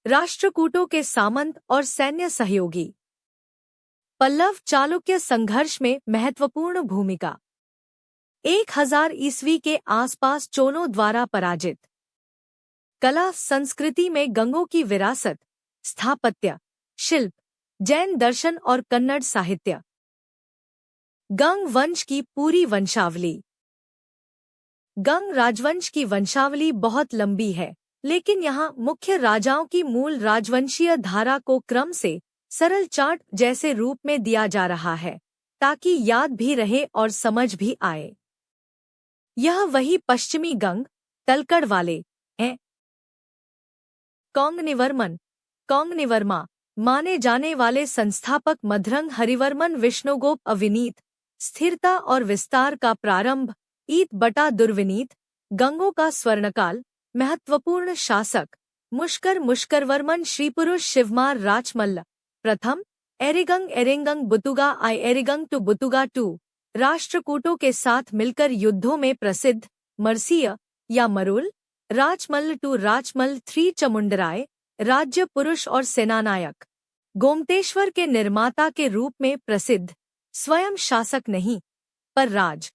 A: राष्ट्रकूटों के सामंत और सैन्य सहयोगी। पल्लव चालुक्य संघर्ष में महत्वपूर्ण भूमिका। 1000 ईस्वी के आसपास चोलों द्वारा पराजित। कला संस्कृति में गंगों की विरासत, स्थापत्य, शिल्प, जैन दर्शन और कन्नड़ साहित्य। गंग वंश की पूरी वंशावली। गंग राजवंश की वंशावली बहुत लंबी है, लेकिन यहाँ मुख्य राजाओं की मूल राजवंशीय धारा को क्रम से सरल चार्ट जैसे रूप में दिया जा रहा है, ताकि याद भी रहे और समझ भी आए। यह वही पश्चिमी गंग तलकड़ वाले हैं। कौंगनिवर्मन कौंगनिवर्मा माने जाने वाले संस्थापक मधुरंग हरिवर्मन विष्णुगोप अविनीत, स्थिरता और विस्तार का प्रारंभ ईत बटा दुर्विनीत, गंगों का स्वर्णकाल, महत्वपूर्ण शासक मुष्करवर्मन श्रीपुरुष शिवमार राचमल्ल प्रथम, एरिगंग एरेंगंग बुतुगा आई एरिगंग टू बुतुगा टू, राष्ट्रकूटों के साथ मिलकर युद्धों में प्रसिद्ध, मरसिया या मरुल, राचमल्ल टू राचमल्ल थ्री चमुंडराय, राज्य पुरुष और सेनानायक, गोमतेश्वर के निर्माता के रूप में प्रसिद्ध, स्वयं शासक नहीं, पर राज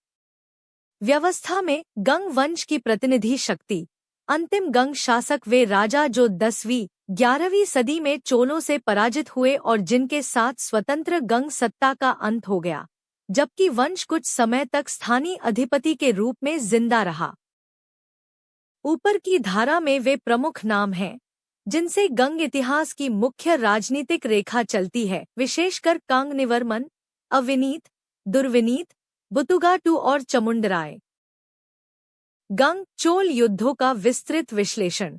A: व्यवस्था में गंग वंश की प्रतिनिधि शक्ति, अंतिम गंग शासक वे राजा जो 10वीं 11वीं सदी में चोलों से पराजित हुए और जिनके साथ स्वतंत्र गंग सत्ता का अंत हो गया, जबकि वंश कुछ समय तक स्थानीय अधिपति के रूप में जिंदा रहा। ऊपर की धारा में वे प्रमुख नाम हैं जिनसे गंग इतिहास की मुख्य राजनीतिक रेखा चलती है, विशेषकर कांगनिवर्मन, अविनीत, दुर्विनीत, बुतुगाटू और चमुंडराय। गंग चोल युद्धों का विस्तृत विश्लेषण।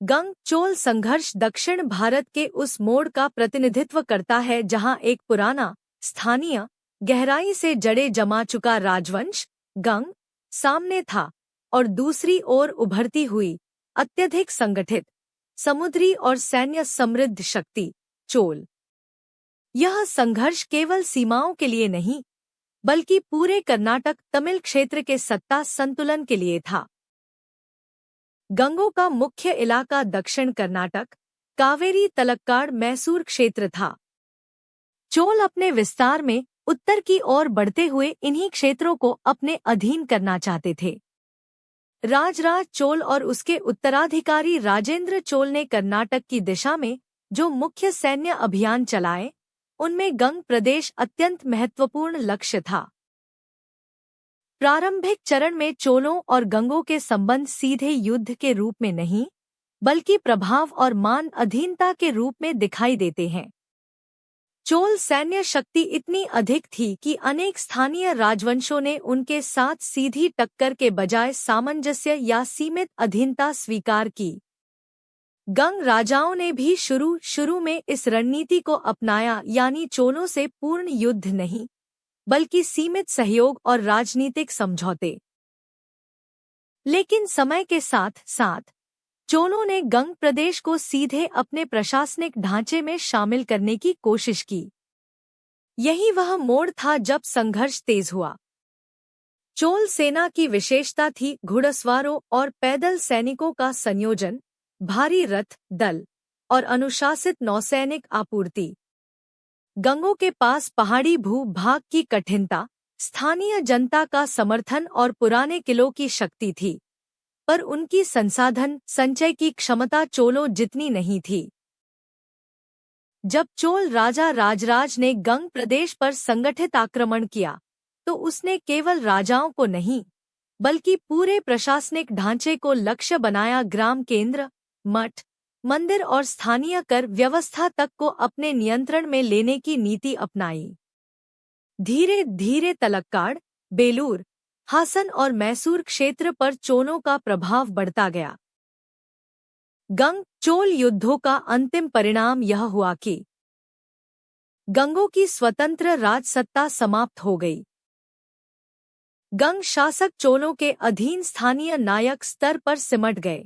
A: गंग चोल संघर्ष दक्षिण भारत के उस मोड़ का प्रतिनिधित्व करता है जहां एक पुराना, स्थानीय, गहराई से जड़े जमा चुका राजवंश गंग सामने था और दूसरी ओर उभरती हुई, अत्यधिक संगठित, समुद्री और सैन्य समृद्ध शक्ति चोल। यह संघर्ष केवल सीमाओं के लिए नहीं, बल्कि पूरे कर्नाटक तमिल क्षेत्र के सत्ता संतुलन के लिए था। गंगों का मुख्य इलाका दक्षिण कर्नाटक, कावेरी तलक्काड़ मैसूर क्षेत्र था। चोल अपने विस्तार में उत्तर की ओर बढ़ते हुए इन्हीं क्षेत्रों को अपने अधीन करना चाहते थे। राजराज चोल और उसके उत्तराधिकारी राजेंद्र चोल ने कर्नाटक की दिशा में जो मुख्य सैन्य अभियान चलाए, उनमें गंग प्रदेश अत्यंत महत्वपूर्ण लक्ष्य था। प्रारंभिक चरण में चोलों और गंगों के संबंध सीधे युद्ध के रूप में नहीं, बल्कि प्रभाव और मान अधीनता के रूप में दिखाई देते हैं। चोल सैन्य शक्ति इतनी अधिक थी कि अनेक स्थानीय राजवंशों ने उनके साथ सीधी टक्कर के बजाय सामंजस्य या सीमित अधीनता स्वीकार की। गंग राजाओं ने भी शुरू में इस रणनीति को अपनाया, यानी चोलों से पूर्ण युद्ध नहीं, बल्कि सीमित सहयोग और राजनीतिक समझौते। लेकिन समय के साथ साथ चोलों ने गंग प्रदेश को सीधे अपने प्रशासनिक ढांचे में शामिल करने की कोशिश की। यही वह मोड़ था जब संघर्ष तेज हुआ। चोल सेना की विशेषता थी घुड़सवारों और पैदल सैनिकों का संयोजन, भारी रथ दल और अनुशासित नौसैनिक आपूर्ति। गंगों के पास पहाड़ी भू-भाग की कठिनता, स्थानीय जनता का समर्थन और पुराने किलों की शक्ति थी, पर उनकी संसाधन संचय की क्षमता चोलों जितनी नहीं थी। जब चोल राजा राजराज ने गंग प्रदेश पर संगठित आक्रमण किया, तो उसने केवल राजाओं को नहीं, बल्कि पूरे प्रशासनिक ढांचे को लक्ष्य बनाया। ग्राम केंद्र, मठ, मंदिर और स्थानीय कर व्यवस्था तक को अपने नियंत्रण में लेने की नीति अपनाई। धीरे धीरे तलक्काड़, बेलूर, हासन और मैसूर क्षेत्र पर चोलों का प्रभाव बढ़ता गया। गंग चोल युद्धों का अंतिम परिणाम यह हुआ कि गंगों की स्वतंत्र राजसत्ता समाप्त हो गई। गंग शासक चोलों के अधीन स्थानीय नायक स्तर पर सिमट गए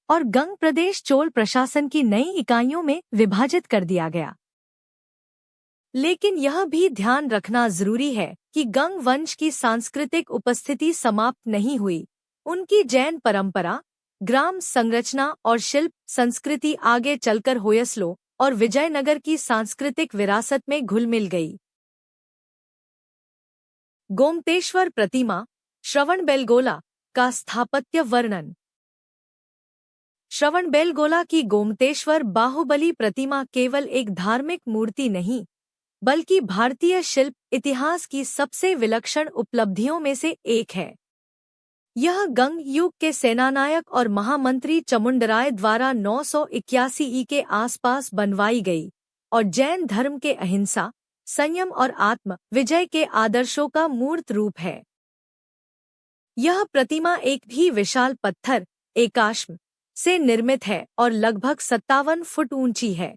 A: और गंग प्रदेश चोल प्रशासन की नई इकाइयों में विभाजित कर दिया गया। लेकिन यह भी ध्यान रखना जरूरी है कि गंग वंश की सांस्कृतिक उपस्थिति समाप्त नहीं हुई। उनकी जैन परंपरा, ग्राम संरचना और शिल्प संस्कृति आगे चलकर होयसलों और विजयनगर की सांस्कृतिक विरासत में घुल-मिल गई। गोमतेश्वर प्रतिमा, श्रवणबेलगोला का स्थापत्य वर्णन। श्रवणबेलगोला की गोमतेश्वर बाहुबली प्रतिमा केवल एक धार्मिक मूर्ति नहीं, बल्कि भारतीय शिल्प इतिहास की सबसे विलक्षण उपलब्धियों में से एक है। यह गंग युग के सेनानायक और महामंत्री चामुंडराय द्वारा 981 ई के आसपास बनवाई गई और जैन धर्म के अहिंसा, संयम और आत्म विजय के आदर्शों का मूर्त रूप है। यह प्रतिमा एक भी विशाल पत्थर एकाश्म से निर्मित है और लगभग 57 फुट ऊंची है।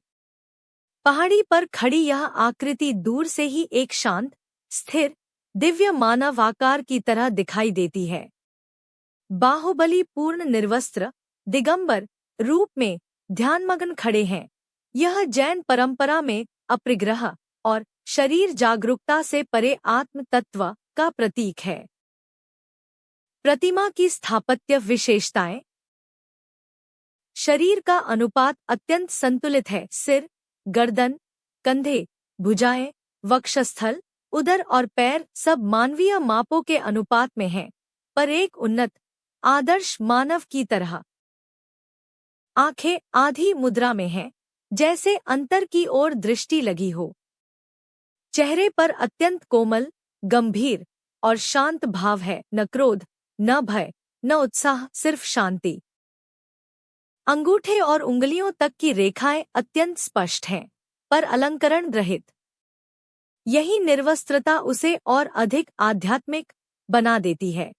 A: पहाड़ी पर खड़ी यह आकृति दूर से ही एक शांत, स्थिर, दिव्य मानव आकार की तरह दिखाई देती है। बाहुबली पूर्ण निर्वस्त्र, दिगंबर रूप में ध्यानमग्न खड़े हैं। यह जैन परंपरा में अपरिग्रह और शरीर जागरूकता से परे आत्म तत्व का प्रतीक है। प्रतिमा की स्थापत्य विशेषताएं। शरीर का अनुपात अत्यंत संतुलित है। सिर, गर्दन, कंधे, भुजाएं, वक्षस्थल, उदर और पैर सब मानवीय मापों के अनुपात में हैं, पर एक उन्नत आदर्श मानव की तरह। आंखें आधी मुद्रा में हैं, जैसे अंतर की ओर दृष्टि लगी हो। चेहरे पर अत्यंत कोमल, गंभीर और शांत भाव है, न क्रोध, न भय, न उत्साह, सिर्फ शांति। अंगूठे और उंगलियों तक की रेखाएं अत्यंत स्पष्ट हैं, पर अलंकरण रहित। यही निर्वस्त्रता उसे और अधिक आध्यात्मिक बना देती है।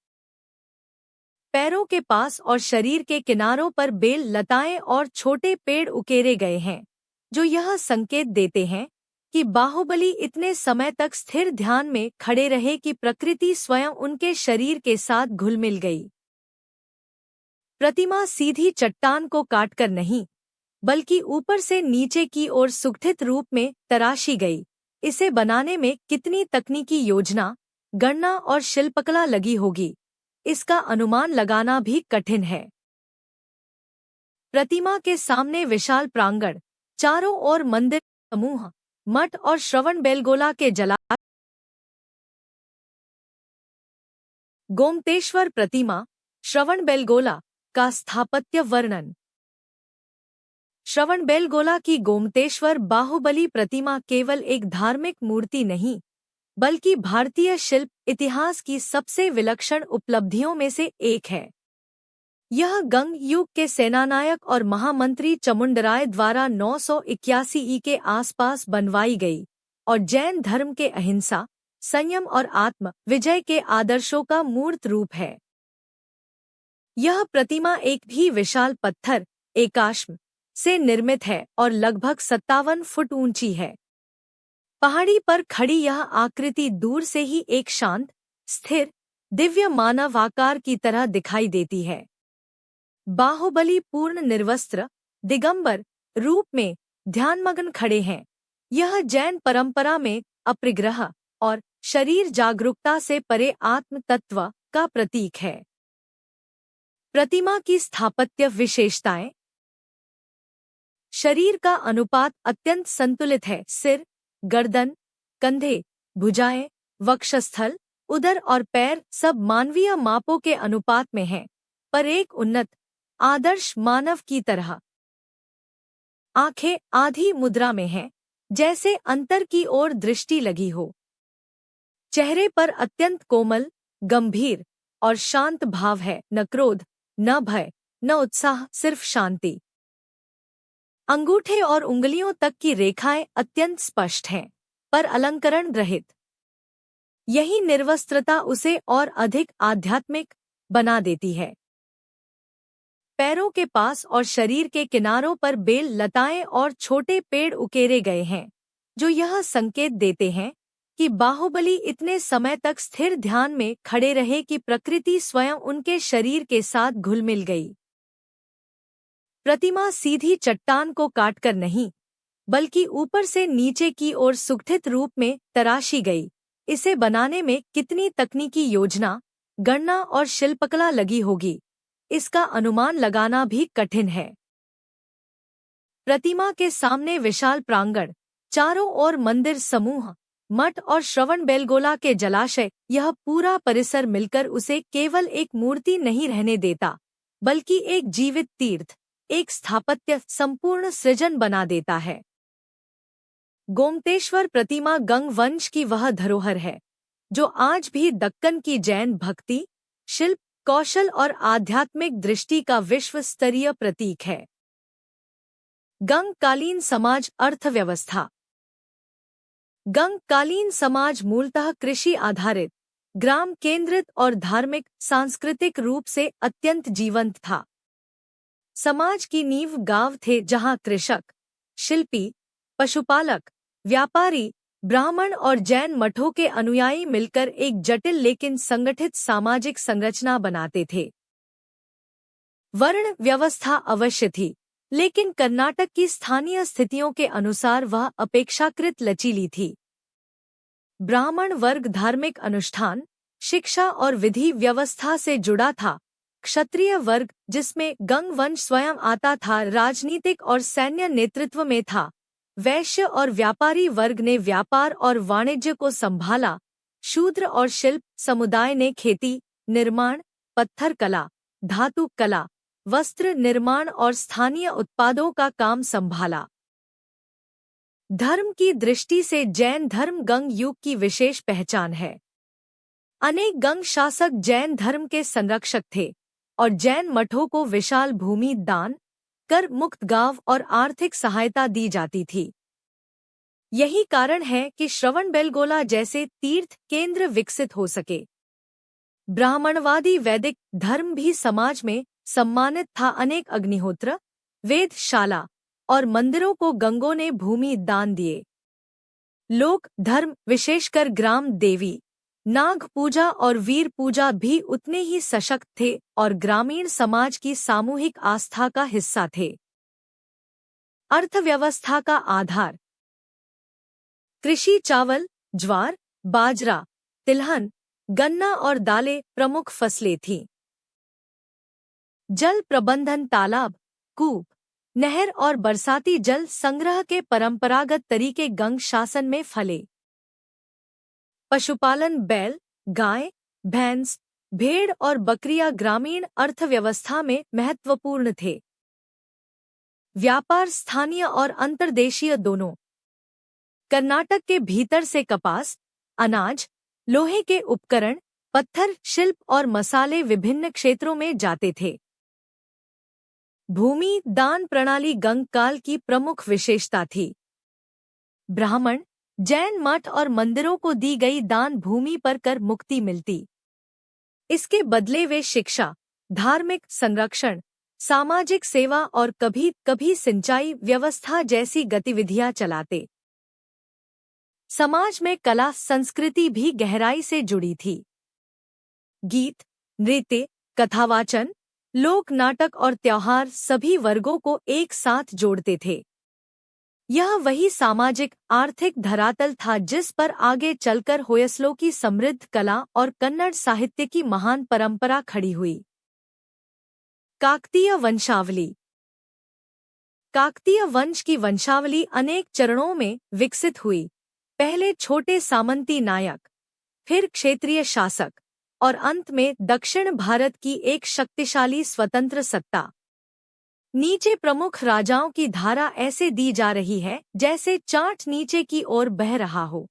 A: पैरों के पास और शरीर के किनारों पर बेल लताएं और छोटे पेड़ उकेरे गए हैं, जो यह संकेत देते हैं कि बाहुबली इतने समय तक स्थिर ध्यान में खड़े रहे कि प्रकृति स्वयं उनके शरीर के साथ घुल-मिल गई। प्रतिमा सीधी चट्टान को काटकर नहीं, बल्कि ऊपर से नीचे की ओर सुगठित रूप में तराशी गई। इसे बनाने में कितनी तकनीकी योजना, गणना और शिल्पकला लगी होगी, इसका अनुमान लगाना भी कठिन है। प्रतिमा के सामने विशाल प्रांगण, चारों ओर मंदिर समूह, मठ और श्रवणबेलगोला के जलाशय। गोमतेश्वर प्रतिमा, श्रवणबेलगोला का स्थापत्य वर्णन। श्रवणबेलगोला की गोमतेश्वर बाहुबली प्रतिमा केवल एक धार्मिक मूर्ति नहीं, बल्कि भारतीय शिल्प इतिहास की सबसे विलक्षण उपलब्धियों में से एक है। यह गंग युग के सेनानायक और महामंत्री चामुंडराय द्वारा 981 ई के आसपास बनवाई गई और जैन धर्म के अहिंसा, संयम और आत्म विजय के आदर्शों का मूर्त रूप है। यह प्रतिमा एक भी विशाल पत्थर एकाश्म से निर्मित है और लगभग 57 फुट ऊंची है। पहाड़ी पर खड़ी यह आकृति दूर से ही एक शांत, स्थिर, दिव्य मानव आकार की तरह दिखाई देती है। बाहुबली पूर्ण निर्वस्त्र, दिगंबर रूप में ध्यानमग्न खड़े हैं। यह जैन परंपरा में अपरिग्रह और शरीर जागरूकता से परे आत्म तत्व का प्रतीक है। प्रतिमा की स्थापत्य विशेषताएं। शरीर का अनुपात अत्यंत संतुलित है। सिर, गर्दन, कंधे, भुजाएं, वक्षस्थल, उदर और पैर सब मानवीय मापों के अनुपात में हैं, पर एक उन्नत आदर्श मानव की तरह। आंखें आधी मुद्रा में हैं, जैसे अंतर की ओर दृष्टि लगी हो। चेहरे पर अत्यंत कोमल, गंभीर और शांत भाव है, न क्रोध, न भय, न उत्साह, सिर्फ शांति। अंगूठे और उंगलियों तक की रेखाएं अत्यंत स्पष्ट हैं, पर अलंकरण रहित। यही निर्वस्त्रता उसे और अधिक आध्यात्मिक बना देती है। पैरों के पास और शरीर के किनारों पर बेल लताएं और छोटे पेड़ उकेरे गए हैं, जो यह संकेत देते हैं कि बाहुबली इतने समय तक स्थिर ध्यान में खड़े रहे कि प्रकृति स्वयं उनके शरीर के साथ घुल-मिल गई। प्रतिमा सीधी चट्टान को काटकर नहीं, बल्कि ऊपर से नीचे की ओर सुगठित रूप में तराशी गई। इसे बनाने में कितनी तकनीकी योजना, गणना और शिल्पकला लगी होगी, इसका अनुमान लगाना भी कठिन है। प्रतिमा के सामने विशाल प्रांगण, चारों ओर मंदिर समूह, मठ और श्रवणबेलगोला के जलाशय। यह पूरा परिसर मिलकर उसे केवल एक मूर्ति नहीं रहने देता, बल्कि एक जीवित तीर्थ, एक स्थापत्य संपूर्ण सृजन बना देता है। गोमतेश्वर प्रतिमा गंग वंश की वह धरोहर है जो आज भी दक्कन की जैन भक्ति, शिल्प, कौशल और आध्यात्मिक दृष्टि का विश्व स्तरीय प्रतीक है। गंगकालीन समाज अर्थव्यवस्था। गंगकालीन समाज मूलतः कृषि आधारित, ग्राम केंद्रित और धार्मिक सांस्कृतिक रूप से अत्यंत जीवंत था। समाज की नींव गांव थे जहां कृषक, शिल्पी, पशुपालक, व्यापारी, ब्राह्मण और जैन मठों के अनुयायी मिलकर एक जटिल लेकिन संगठित सामाजिक संरचना बनाते थे। वर्ण व्यवस्था अवश्य थी, लेकिन कर्नाटक की स्थानीय स्थितियों के अनुसार वह अपेक्षाकृत लचीली थी। ब्राह्मण वर्ग धार्मिक अनुष्ठान, शिक्षा और विधि व्यवस्था से जुड़ा था। क्षत्रिय वर्ग, जिसमें गंग वंश स्वयं आता था, राजनीतिक और सैन्य नेतृत्व में था। वैश्य और व्यापारी वर्ग ने व्यापार और वाणिज्य को संभाला। शूद्र और शिल्प समुदाय ने खेती, निर्माण, पत्थर कला, धातु कला, वस्त्र निर्माण और स्थानीय उत्पादों का काम संभाला। धर्म की दृष्टि से जैन धर्म गंग युग की विशेष पहचान है। अनेक गंग शासक जैन धर्म के संरक्षक थे और जैन मठों को विशाल भूमि दान, कर मुक्त गांव और आर्थिक सहायता दी जाती थी। यही कारण है कि श्रवणबेलगोला जैसे तीर्थ केंद्र विकसित हो सके। ब्राह्मणवादी वैदिक धर्म भी समाज में सम्मानित था। अनेक अग्निहोत्र, वेदशाला और मंदिरों को गंगों ने भूमि दान दिए। लोक धर्म, विशेषकर ग्राम देवी, नाग पूजा और वीर पूजा भी उतने ही सशक्त थे और ग्रामीण समाज की सामूहिक आस्था का हिस्सा थे। अर्थव्यवस्था का आधार। कृषि चावल, ज्वार, बाजरा, तिलहन, गन्ना और दालें प्रमुख फसलें थीं। जल प्रबंधन तालाब, कूप, नहर और बरसाती जल संग्रह के परंपरागत तरीके गंग शासन में फले। पशुपालन, बैल, गाय, भैंस, भेड़ और बकरियां ग्रामीण अर्थव्यवस्था में महत्वपूर्ण थे। व्यापार स्थानीय और अंतर्देशीय दोनों। कर्नाटक के भीतर से कपास, अनाज, लोहे के उपकरण, पत्थर, शिल्प और मसाले विभिन्न क्षेत्रों में जाते थे। भूमि दान प्रणाली गंग काल की प्रमुख विशेषता थी। ब्राह्मण, जैन मठ और मंदिरों को दी गई दान भूमि पर कर मुक्ति मिलती। इसके बदले वे शिक्षा, धार्मिक संरक्षण, सामाजिक सेवा और कभी कभी सिंचाई व्यवस्था जैसी गतिविधियां चलाते। समाज में कला संस्कृति भी गहराई से जुड़ी थी। गीत, नृत्य, कथावाचन, लोक नाटक और त्योहार सभी वर्गों को एक साथ जोड़ते थे। यह वही सामाजिक आर्थिक धरातल था जिस पर आगे चलकर होयसलों की समृद्ध कला और कन्नड़ साहित्य की महान परंपरा खड़ी हुई। काकतीय वंशावली। काकतीय वंश की वंशावली अनेक चरणों में विकसित हुई। पहले छोटे सामंती नायक, फिर क्षेत्रीय शासक और अंत में दक्षिण भारत की एक शक्तिशाली स्वतंत्र सत्ता। नीचे प्रमुख राजाओं की धारा ऐसे दी जा रही है जैसे चार्ट नीचे की ओर बह रहा हो।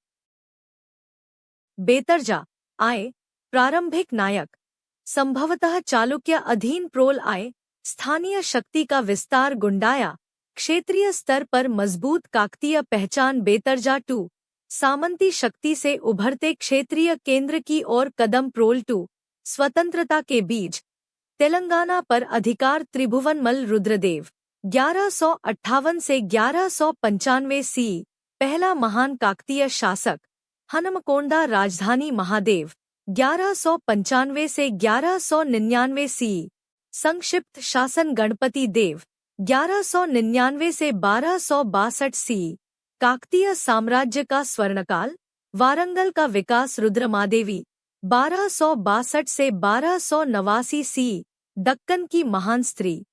A: बेतरजा आय, प्रारंभिक नायक, संभवतः चालुक्य अधीन प्रोल आय, स्थानीय शक्ति का विस्तार गुंडाया, क्षेत्रीय स्तर पर मजबूत काकतीय पहचान। बेतरजा टू, सामंती शक्ति से उभरते क्षेत्रीय केंद्र की ओर कदम। प्रोल टू, स्वतंत्रता के बीज। तेलंगाना पर अधिकार। त्रिभुवनमल रुद्रदेव 1158 से 1195 सी, पहला महान काकतीय शासक। हनमकोंडा राजधानी। महादेव 1195 से 1199 सी, संक्षिप्त शासन। गणपति देव 1199 से 1262 सी, काकतीय साम्राज्य का स्वर्णकाल। वारंगल का विकास। रुद्रमादेवी 1262 से 1289 सी, दक्कन की महान स्त्री।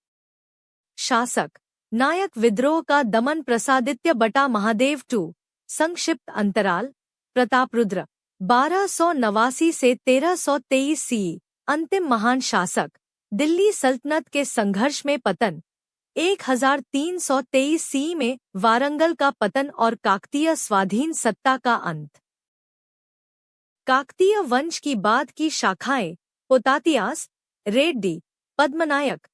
A: शासक, नायक। विद्रोह का दमन। प्रसादित्य बटा महादेव टू, संक्षिप्त अंतराल। प्रतापरुद्र 1289 से 1323 सी, अंतिम महान शासक। दिल्ली सल्तनत के संघर्ष में पतन। 1323 सी में वारंगल का पतन और काकतीय स्वाधीन सत्ता का अंत। काकतीय वंश की बाद की शाखाएं पोतातियास, रेड्डी, पद्मनायक,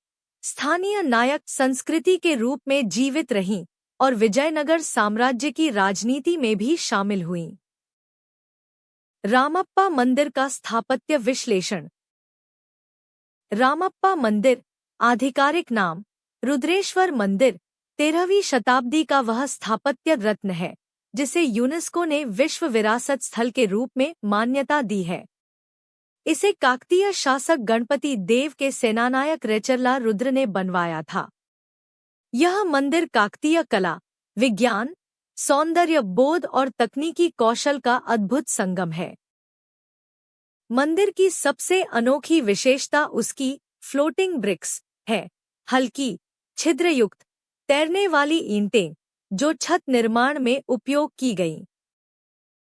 A: स्थानीय नायक संस्कृति के रूप में जीवित रहीं और विजयनगर साम्राज्य की राजनीति में भी शामिल हुईं। रामप्पा मंदिर का स्थापत्य विश्लेषण। रामप्पा मंदिर, आधिकारिक नाम रुद्रेश्वर मंदिर, 13वीं शताब्दी का वह स्थापत्य रत्न है जिसे यूनेस्को ने विश्व विरासत स्थल के रूप में मान्यता दी है। इसे काकतीय शासक गणपति देव के सेनानायक रेचरला रुद्र ने बनवाया था। यह मंदिर काकतीय कला, विज्ञान, सौंदर्य बोध और तकनीकी कौशल का अद्भुत संगम है। मंदिर की सबसे अनोखी विशेषता उसकी फ्लोटिंग ब्रिक्स है, हल्की, छिद्रयुक्त, तैरने वाली ईंटें जो छत निर्माण में उपयोग की गईं।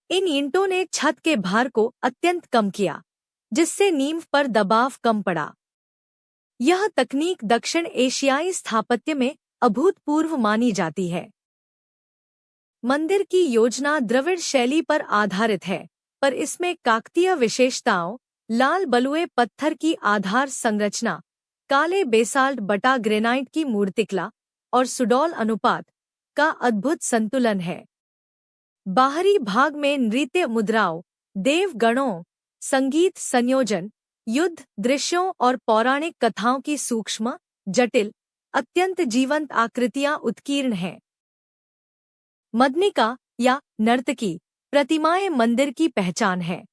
A: इन ईंटों ने छत के भार को अत्यंत कम किया, जिससे नींव पर दबाव कम पड़ा। यह तकनीक दक्षिण एशियाई स्थापत्य में अभूतपूर्व मानी जाती है। मंदिर की योजना द्रविड़ शैली पर आधारित है, पर इसमें काकतीय विशेषताओं, लाल बलुए पत्थर की आधार संरचना, काले बेसाल्ट बटा ग्रेनाइट की मूर्तिकला और सुडौल अनुपात का अद्भुत संतुलन है। बाहरी भाग में नृत्य मुद्राओं, देवगणों, संगीत संयोजन, युद्ध दृश्यों और पौराणिक कथाओं की सूक्ष्म, जटिल, अत्यंत जीवंत आकृतियां उत्कीर्ण हैं। मदनिका या नर्तकी प्रतिमाएं मंदिर की पहचान है।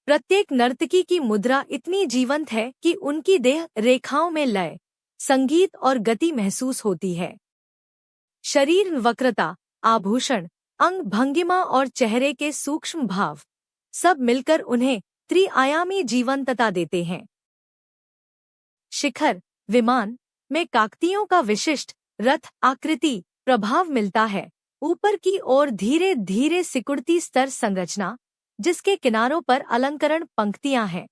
A: प्रत्येक नर्तकी की मुद्रा इतनी जीवंत है कि उनकी देह रेखाओं में लय, संगीत और गति महसूस होती है। शरीर वक्रता, आभूषण, अंग भंगिमा और चेहरे के सूक्ष्म भाव सब मिलकर उन्हें त्रिआयामी जीवंतता देते हैं। शिखर, विमान में काकतीयों का विशिष्ट रथ आकृति प्रभाव मिलता है। ऊपर की ओर धीरे धीरे सिकुड़ती स्तर संरचना, जिसके किनारों पर अलंकरण पंक्तियां हैं।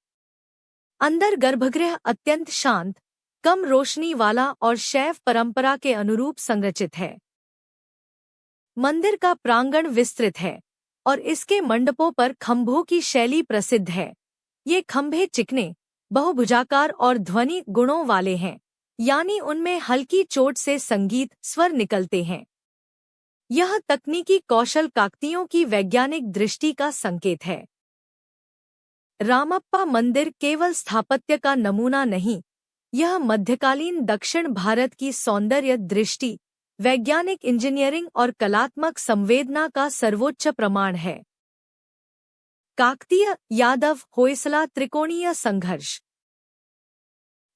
A: अंदर गर्भगृह अत्यंत शांत, कम रोशनी वाला और शैव परंपरा के अनुरूप संरचित है। मंदिर का प्रांगण विस्तृत है और इसके मंडपों पर खंभों की शैली प्रसिद्ध है। ये खंभे चिकने, बहुभुजाकार और ध्वनि गुणों वाले हैं, यानी उनमें हल्की चोट से संगीत स्वर निकलते हैं। यह तकनीकी कौशल काकतीयों की वैज्ञानिक दृष्टि का संकेत है। रामप्पा मंदिर केवल स्थापत्य का नमूना नहीं, यह मध्यकालीन दक्षिण भारत की सौंदर्य दृष्टि, वैज्ञानिक इंजीनियरिंग और कलात्मक संवेदना का सर्वोच्च प्रमाण है। काकतीय यादव होयसला त्रिकोणीय संघर्ष।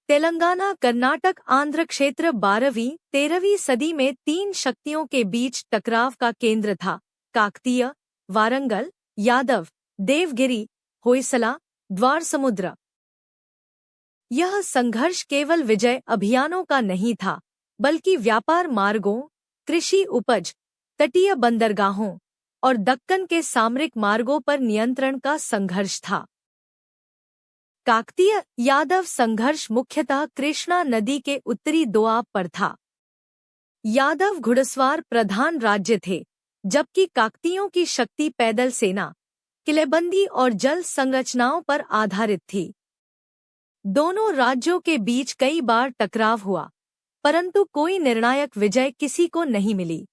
A: तेलंगाना, कर्नाटक, आंध्र क्षेत्र 12वीं-13वीं सदी में 3 शक्तियों के बीच टकराव का केंद्र था। काकतीय, वारंगल, यादव, देवगिरी, होयसला, द्वार समुद्र। यह संघर्ष केवल विजय अभियानों का नहीं था, बल्कि व्यापार मार्गों, कृषि उपज, तटीय बंदरगाहों और दक्कन के सामरिक मार्गों पर नियंत्रण का संघर्ष था। काकतीय यादव संघर्ष मुख्यतः कृष्णा नदी के उत्तरी दोआब पर था। यादव घुड़सवार प्रधान राज्य थे, जबकि काकतीयों की शक्ति पैदल सेना, किलेबंदी और जल संरचनाओं पर आधारित थी। दोनों राज्यों के बीच कई बार टकराव हुआ, परंतु कोई निर्णायक विजय किसी को नहीं मिली।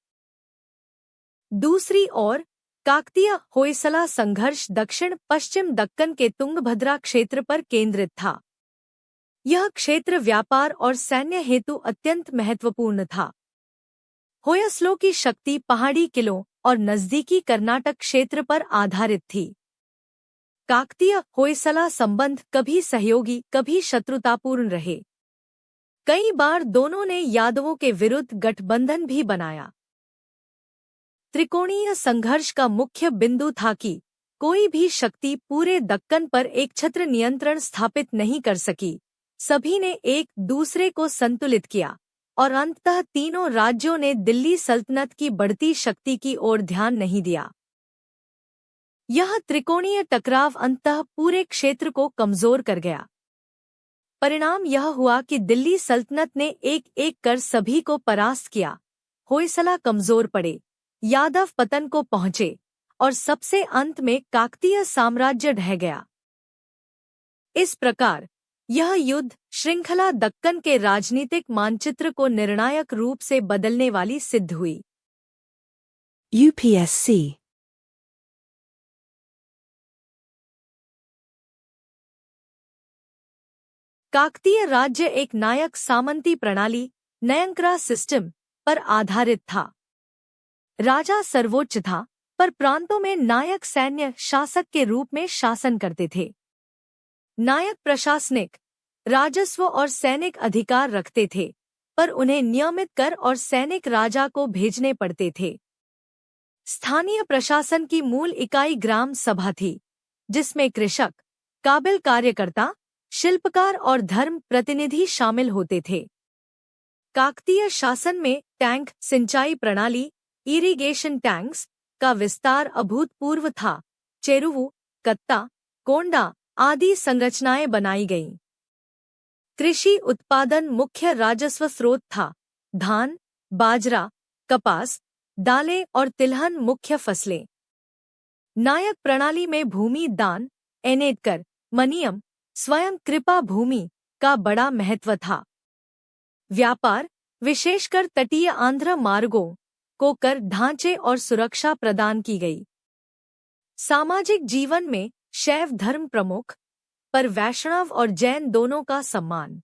A: दूसरी ओर, काकतीय होयसला संघर्ष दक्षिण पश्चिम दक्कन के तुंगभद्रा क्षेत्र पर केंद्रित था। यह क्षेत्र व्यापार और सैन्य हेतु अत्यंत महत्वपूर्ण था। होयसलों की शक्ति पहाड़ी किलों और नजदीकी कर्नाटक क्षेत्र पर आधारित थी। काकतीय होयसला संबंध कभी सहयोगी कभी शत्रुतापूर्ण रहे। कई बार दोनों ने यादवों के विरुद्ध गठबंधन भी बनाया। त्रिकोणीय संघर्ष का मुख्य बिंदु था कि कोई भी शक्ति पूरे दक्कन पर एकछत्र नियंत्रण स्थापित नहीं कर सकी। सभी ने एक दूसरे को संतुलित किया और अंततः तीनों राज्यों ने दिल्ली सल्तनत की बढ़ती शक्ति की ओर ध्यान नहीं दिया। यह त्रिकोणीय टकराव अंततः पूरे क्षेत्र को कमजोर कर गया। परिणाम यह हुआ कि दिल्ली सल्तनत ने एक एक कर सभी को परास्त किया। होयसला कमजोर पड़े, यादव पतन को पहुंचे और सबसे अंत में काकतीय साम्राज्य ढह गया। इस प्रकार यह युद्ध श्रृंखला दक्कन के राजनीतिक मानचित्र को निर्णायक रूप से बदलने वाली सिद्ध हुई।
B: UPSC
A: काकतीय राज्य एक नायक सामंती प्रणाली नयंकरा सिस्टम पर आधारित था। राजा सर्वोच्च था, पर प्रांतों में नायक सैन्य शासक के रूप में शासन करते थे। नायक प्रशासनिक, राजस्व और सैनिक अधिकार रखते थे, पर उन्हें नियमित कर और सैनिक राजा को भेजने पड़ते थे। स्थानीय प्रशासन की मूल इकाई ग्राम सभा थी, जिसमें कृषक, काबिल कार्यकर्ता, शिल्पकार और धर्म प्रतिनिधि शामिल होते थे। काकतीय शासन में टैंक सिंचाई प्रणाली इरिगेशन टैंक्स का विस्तार अभूतपूर्व था। चेरुवु, कत्ता, कोंडा आदि संरचनाएं बनाई गईं। कृषि उत्पादन मुख्य राजस्व स्रोत था। धान, बाजरा, कपास, दालें और तिलहन मुख्य फसलें। नायक प्रणाली में भूमि दान, एनेटकर, मनियम, स्वयं कृपा भूमि का बड़ा महत्व था। व्यापार, विशेषकर तटीय आंध्र मार्गों को कर ढांचे और सुरक्षा प्रदान की गई। सामाजिक जीवन में शैव धर्म प्रमुख, पर वैष्णव और जैन दोनों का सम्मान।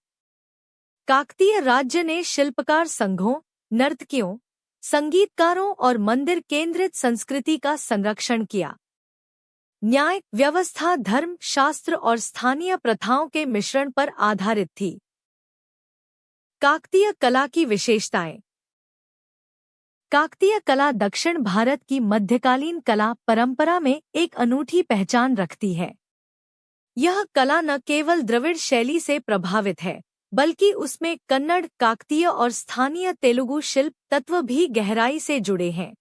A: काकतीय राज्य ने शिल्पकार संघों, नर्तकियों, संगीतकारों और मंदिर केंद्रित संस्कृति का संरक्षण किया। न्याय व्यवस्था धर्म, शास्त्र और स्थानीय प्रथाओं के मिश्रण पर आधारित थी। काकतीय कला की विशेषताएं। काकतीय कला दक्षिण भारत की मध्यकालीन कला परंपरा में एक अनूठी पहचान रखती है। यह कला न केवल द्रविड़ शैली से प्रभावित है, बल्कि उसमें कन्नड़, काकतीय और स्थानीय तेलुगु शिल्प तत्व भी गहराई से जुड़े हैं।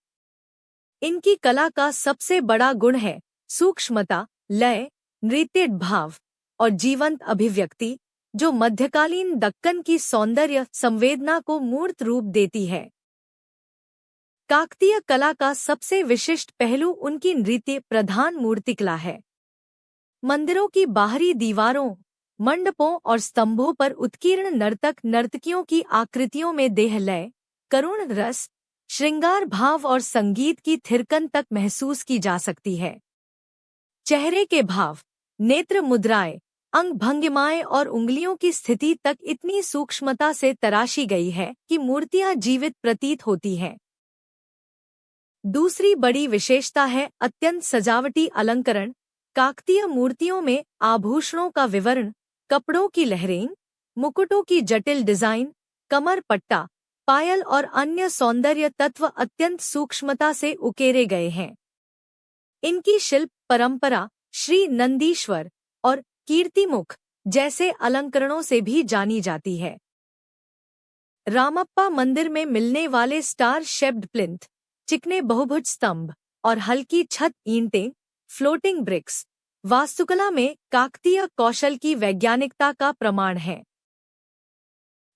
A: इनकी कला का सबसे बड़ा गुण है सूक्ष्मता, लय, नृत्य भाव और जीवंत अभिव्यक्ति, जो मध्यकालीन दक्कन की सौंदर्य संवेदना को मूर्त रूप देती है। काकतीय कला का सबसे विशिष्ट पहलू उनकी नृत्य प्रधान मूर्तिकला है। मंदिरों की बाहरी दीवारों, मंडपों और स्तंभों पर उत्कीर्ण नर्तक नर्तकियों की आकृतियों में देह लय, करुण रस, श्रृंगार भाव और संगीत की थिरकन तक महसूस की जा सकती है। चेहरे के भाव, नेत्र मुद्राएं, अंग भंगिमाएं और उंगलियों की स्थिति तक इतनी सूक्ष्मता से तराशी गई है कि मूर्तियां जीवित प्रतीत होती हैं। दूसरी बड़ी विशेषता है अत्यंत सजावटी अलंकरण। काकतीय मूर्तियों में आभूषणों का विवरण, कपड़ों की लहरें, मुकुटों की जटिल डिजाइन, कमर पट्टा, पायल और अन्य सौंदर्य तत्व अत्यंत सूक्ष्मता से उकेरे गए हैं। इनकी शिल्प परंपरा श्री नंदीश्वर और कीर्तिमुख जैसे अलंकरणों से भी जानी जाती है। रामप्पा मंदिर में मिलने वाले स्टार शेप्ड प्लिंथ, चिकने बहुभुज स्तंभ और हल्की छत ईंटें, फ्लोटिंग ब्रिक्स, वास्तुकला में काकतीय कौशल की वैज्ञानिकता का प्रमाण है।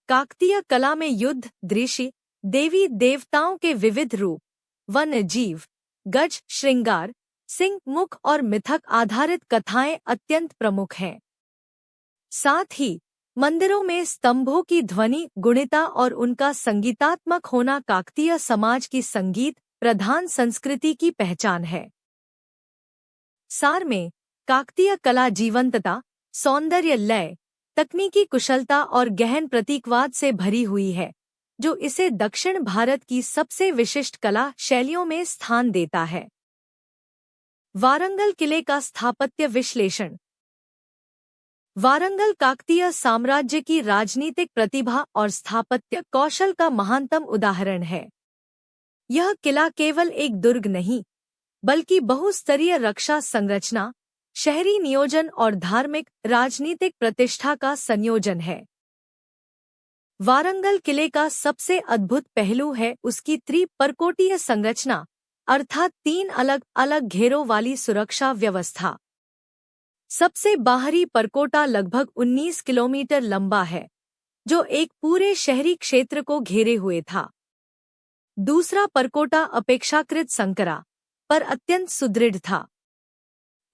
A: काकतीय कला में युद्ध दृश्य, देवी देवताओं के विविध रूप, वन्य जीव, गज, श्रृंगार, सिंह, मुख और मिथक आधारित कथाएं अत्यंत प्रमुख हैं। साथ ही मंदिरों में स्तंभों की ध्वनि गुणिता और उनका संगीतात्मक होना काकतीय समाज की संगीत प्रधान संस्कृति की पहचान है। सार में काकतीय कला जीवंतता, सौंदर्य, लय, तकनीकी कुशलता और गहन प्रतीकवाद से भरी हुई है, जो इसे दक्षिण भारत की सबसे विशिष्ट कला शैलियों में स्थान देता है। वारंगल किले का स्थापत्य विश्लेषण। वारंगल काकतीय साम्राज्य की राजनीतिक प्रतिभा और स्थापत्य कौशल का महानतम उदाहरण है। यह किला केवल एक दुर्ग नहीं, बल्कि बहुस्तरीय रक्षा संरचना, शहरी नियोजन और धार्मिक राजनीतिक प्रतिष्ठा का संयोजन है। वारंगल किले का सबसे अद्भुत पहलू है उसकी त्रिपर्कोटीय संरचना, अर्थात 3 अलग अलग घेरों वाली सुरक्षा व्यवस्था। सबसे बाहरी परकोटा लगभग 19 किलोमीटर लंबा है, जो एक पूरे शहरी क्षेत्र को घेरे हुए था। दूसरा परकोटा अपेक्षाकृत संकरा पर अत्यंत सुदृढ़ था।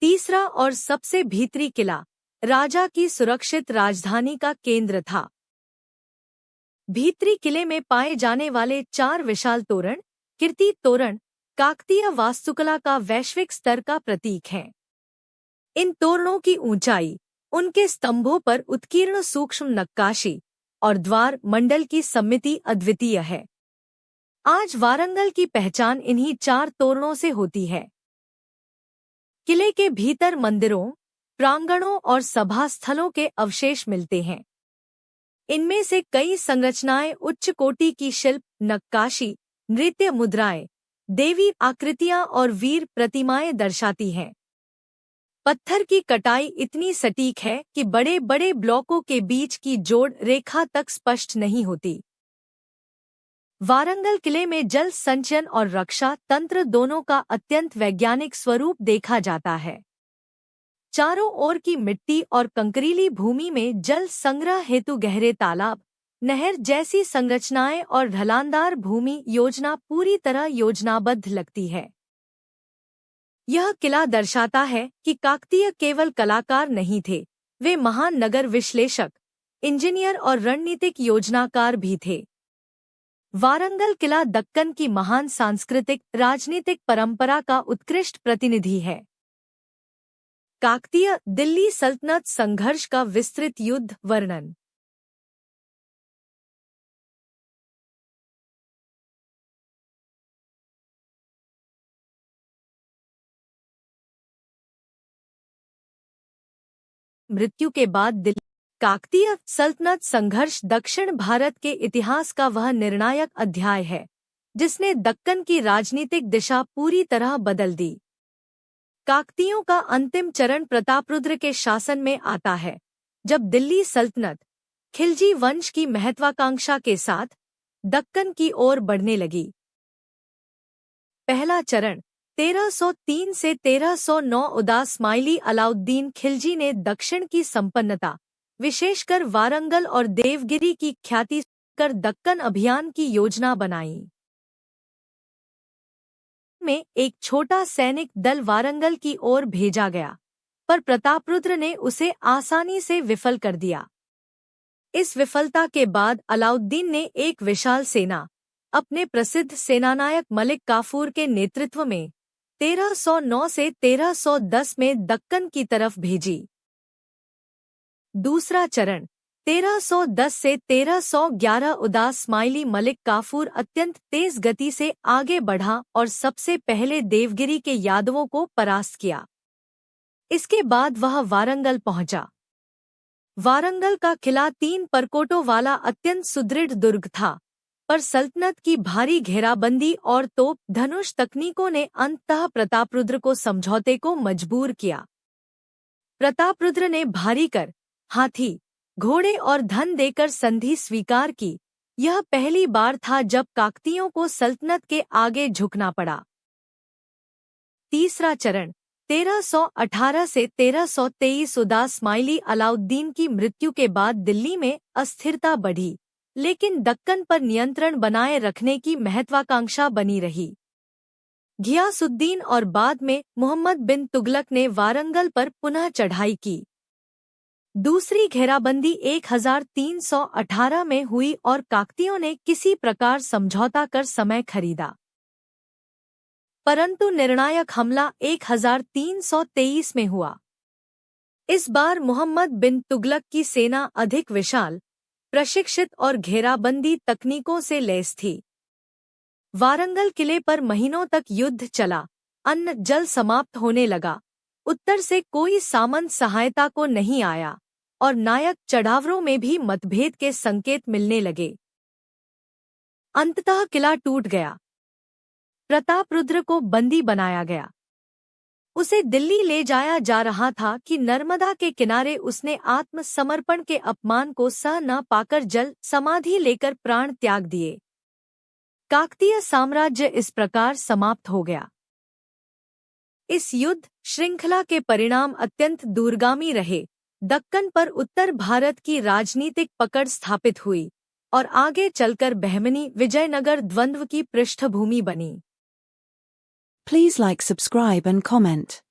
A: तीसरा और सबसे भीतरी किला राजा की सुरक्षित राजधानी का केंद्र था। भीतरी किले में पाए जाने वाले 4 विशाल तोरण कीर्ति तोरण काकतीय वास्तुकला का वैश्विक स्तर का प्रतीक हैं। इन तोरणों की ऊंचाई, उनके स्तंभों पर उत्कीर्ण सूक्ष्म नक्काशी और द्वार मंडल की सम्मिति अद्वितीय है। आज वारंगल की पहचान इन्हीं 4 तोरणों से होती है। किले के भीतर मंदिरों, प्रांगणों और सभा स्थलों के अवशेष मिलते हैं। इनमें से कई संरचनाएं उच्च कोटि की शिल्प, नक्काशी, नृत्य मुद्राएं, देवी आकृतियां और वीर प्रतिमाएं दर्शाती हैं। पत्थर की कटाई इतनी सटीक है कि बड़े बड़े ब्लॉकों के बीच की जोड़ रेखा तक स्पष्ट नहीं होती। वारंगल किले में जल संचयन और रक्षा तंत्र दोनों का अत्यंत वैज्ञानिक स्वरूप देखा जाता है। चारों ओर की मिट्टी और कंकरीली भूमि में जल संग्रह हेतु गहरे तालाब, नहर जैसी संरचनाएं और ढलानदार भूमि योजना पूरी तरह योजनाबद्ध लगती है। यह किला दर्शाता है कि काकतीय केवल कलाकार नहीं थे, वे महान नगर विश्लेषक, इंजीनियर और रणनीतिक योजनाकार भी थे। वारंगल किला दक्कन की महान सांस्कृतिक राजनीतिक परंपरा का उत्कृष्ट प्रतिनिधि है। काकतीय दिल्ली सल्तनत संघर्ष का विस्तृत युद्ध वर्णन। मृत्यु के बाद दिल्ली काकतीय सल्तनत संघर्ष दक्षिण भारत के इतिहास का वह निर्णायक अध्याय है, जिसने दक्कन की राजनीतिक दिशा पूरी तरह बदल दी। काकतीयों का अंतिम चरण प्रतापरुद्र के शासन में आता है, जब दिल्ली सल्तनत खिलजी वंश की महत्वाकांक्षा के साथ दक्कन की ओर बढ़ने लगी। पहला चरण 1303 से 1309 उदास्माइली अलाउद्दीन खिलजी ने दक्षिण की संपन्नता, विशेषकर वारंगल और देवगिरी की ख्याति कर दक्कन अभियान की योजना बनाई। में एक छोटा सैनिक दल वारंगल की ओर भेजा गया, पर प्रतापरुद्र ने उसे आसानी से विफल कर दिया। इस विफलता के बाद अलाउद्दीन ने एक विशाल सेना अपने प्रसिद्ध सेनानायक मलिक काफूर के नेतृत्व में 1309 से 1310 में दक्कन की तरफ भेजी। दूसरा चरण 1310 से 1311 उदास्माइली मलिक काफूर अत्यंत तेज गति से आगे बढ़ा और सबसे पहले देवगिरी के यादवों को परास्त किया। इसके बाद वह वारंगल पहुंचा। वारंगल का किला 3 परकोटों वाला अत्यंत सुदृढ़ दुर्ग था, पर सल्तनत की भारी घेराबंदी और तोप धनुष तकनीकों ने अंततः प्रतापरुद्र को समझौते को मजबूर किया। प्रतापरुद्र ने भारी कर, हाथी, घोड़े और धन देकर संधि स्वीकार की। यह पहली बार था जब काकतीयों को सल्तनत के आगे झुकना पड़ा। तीसरा चरण 1318 से 1323 उदास्माइली अलाउद्दीन की मृत्यु के बाद दिल्ली में अस्थिरता बढ़ी, लेकिन दक्कन पर नियंत्रण बनाए रखने की महत्वाकांक्षा बनी रही। घियासुद्दीन और बाद में मोहम्मद बिन तुगलक ने वारंगल पर पुनः चढ़ाई की। दूसरी घेराबंदी 1318 में हुई और काकतीयों ने किसी प्रकार समझौता कर समय खरीदा, परंतु निर्णायक हमला 1323 में हुआ। इस बार मोहम्मद बिन तुगलक की सेना अधिक विशाल, प्रशिक्षित और घेराबंदी तकनीकों से लैस थी। वारंगल किले पर महीनों तक युद्ध चला, अन्न जल समाप्त होने लगा, उत्तर से कोई सामंत सहायता को नहीं आया और नायक चढ़ावरों में भी मतभेद के संकेत मिलने लगे। अंततः किला टूट गया। प्रतापरुद्र को बंदी बनाया गया। उसे दिल्ली ले जाया जा रहा था कि नर्मदा के किनारे उसने आत्मसमर्पण के अपमान को सह न पाकर जल समाधि लेकर प्राण त्याग दिए। काकतीय साम्राज्य इस प्रकार समाप्त हो गया। इस युद्ध श्रृंखला के परिणाम अत्यंत दूरगामी रहे। दक्कन पर उत्तर भारत की राजनीतिक पकड़ स्थापित हुई और आगे चलकर बहमनी विजयनगर द्वंद्व की पृष्ठभूमि बनी।
B: Please like, subscribe and comment.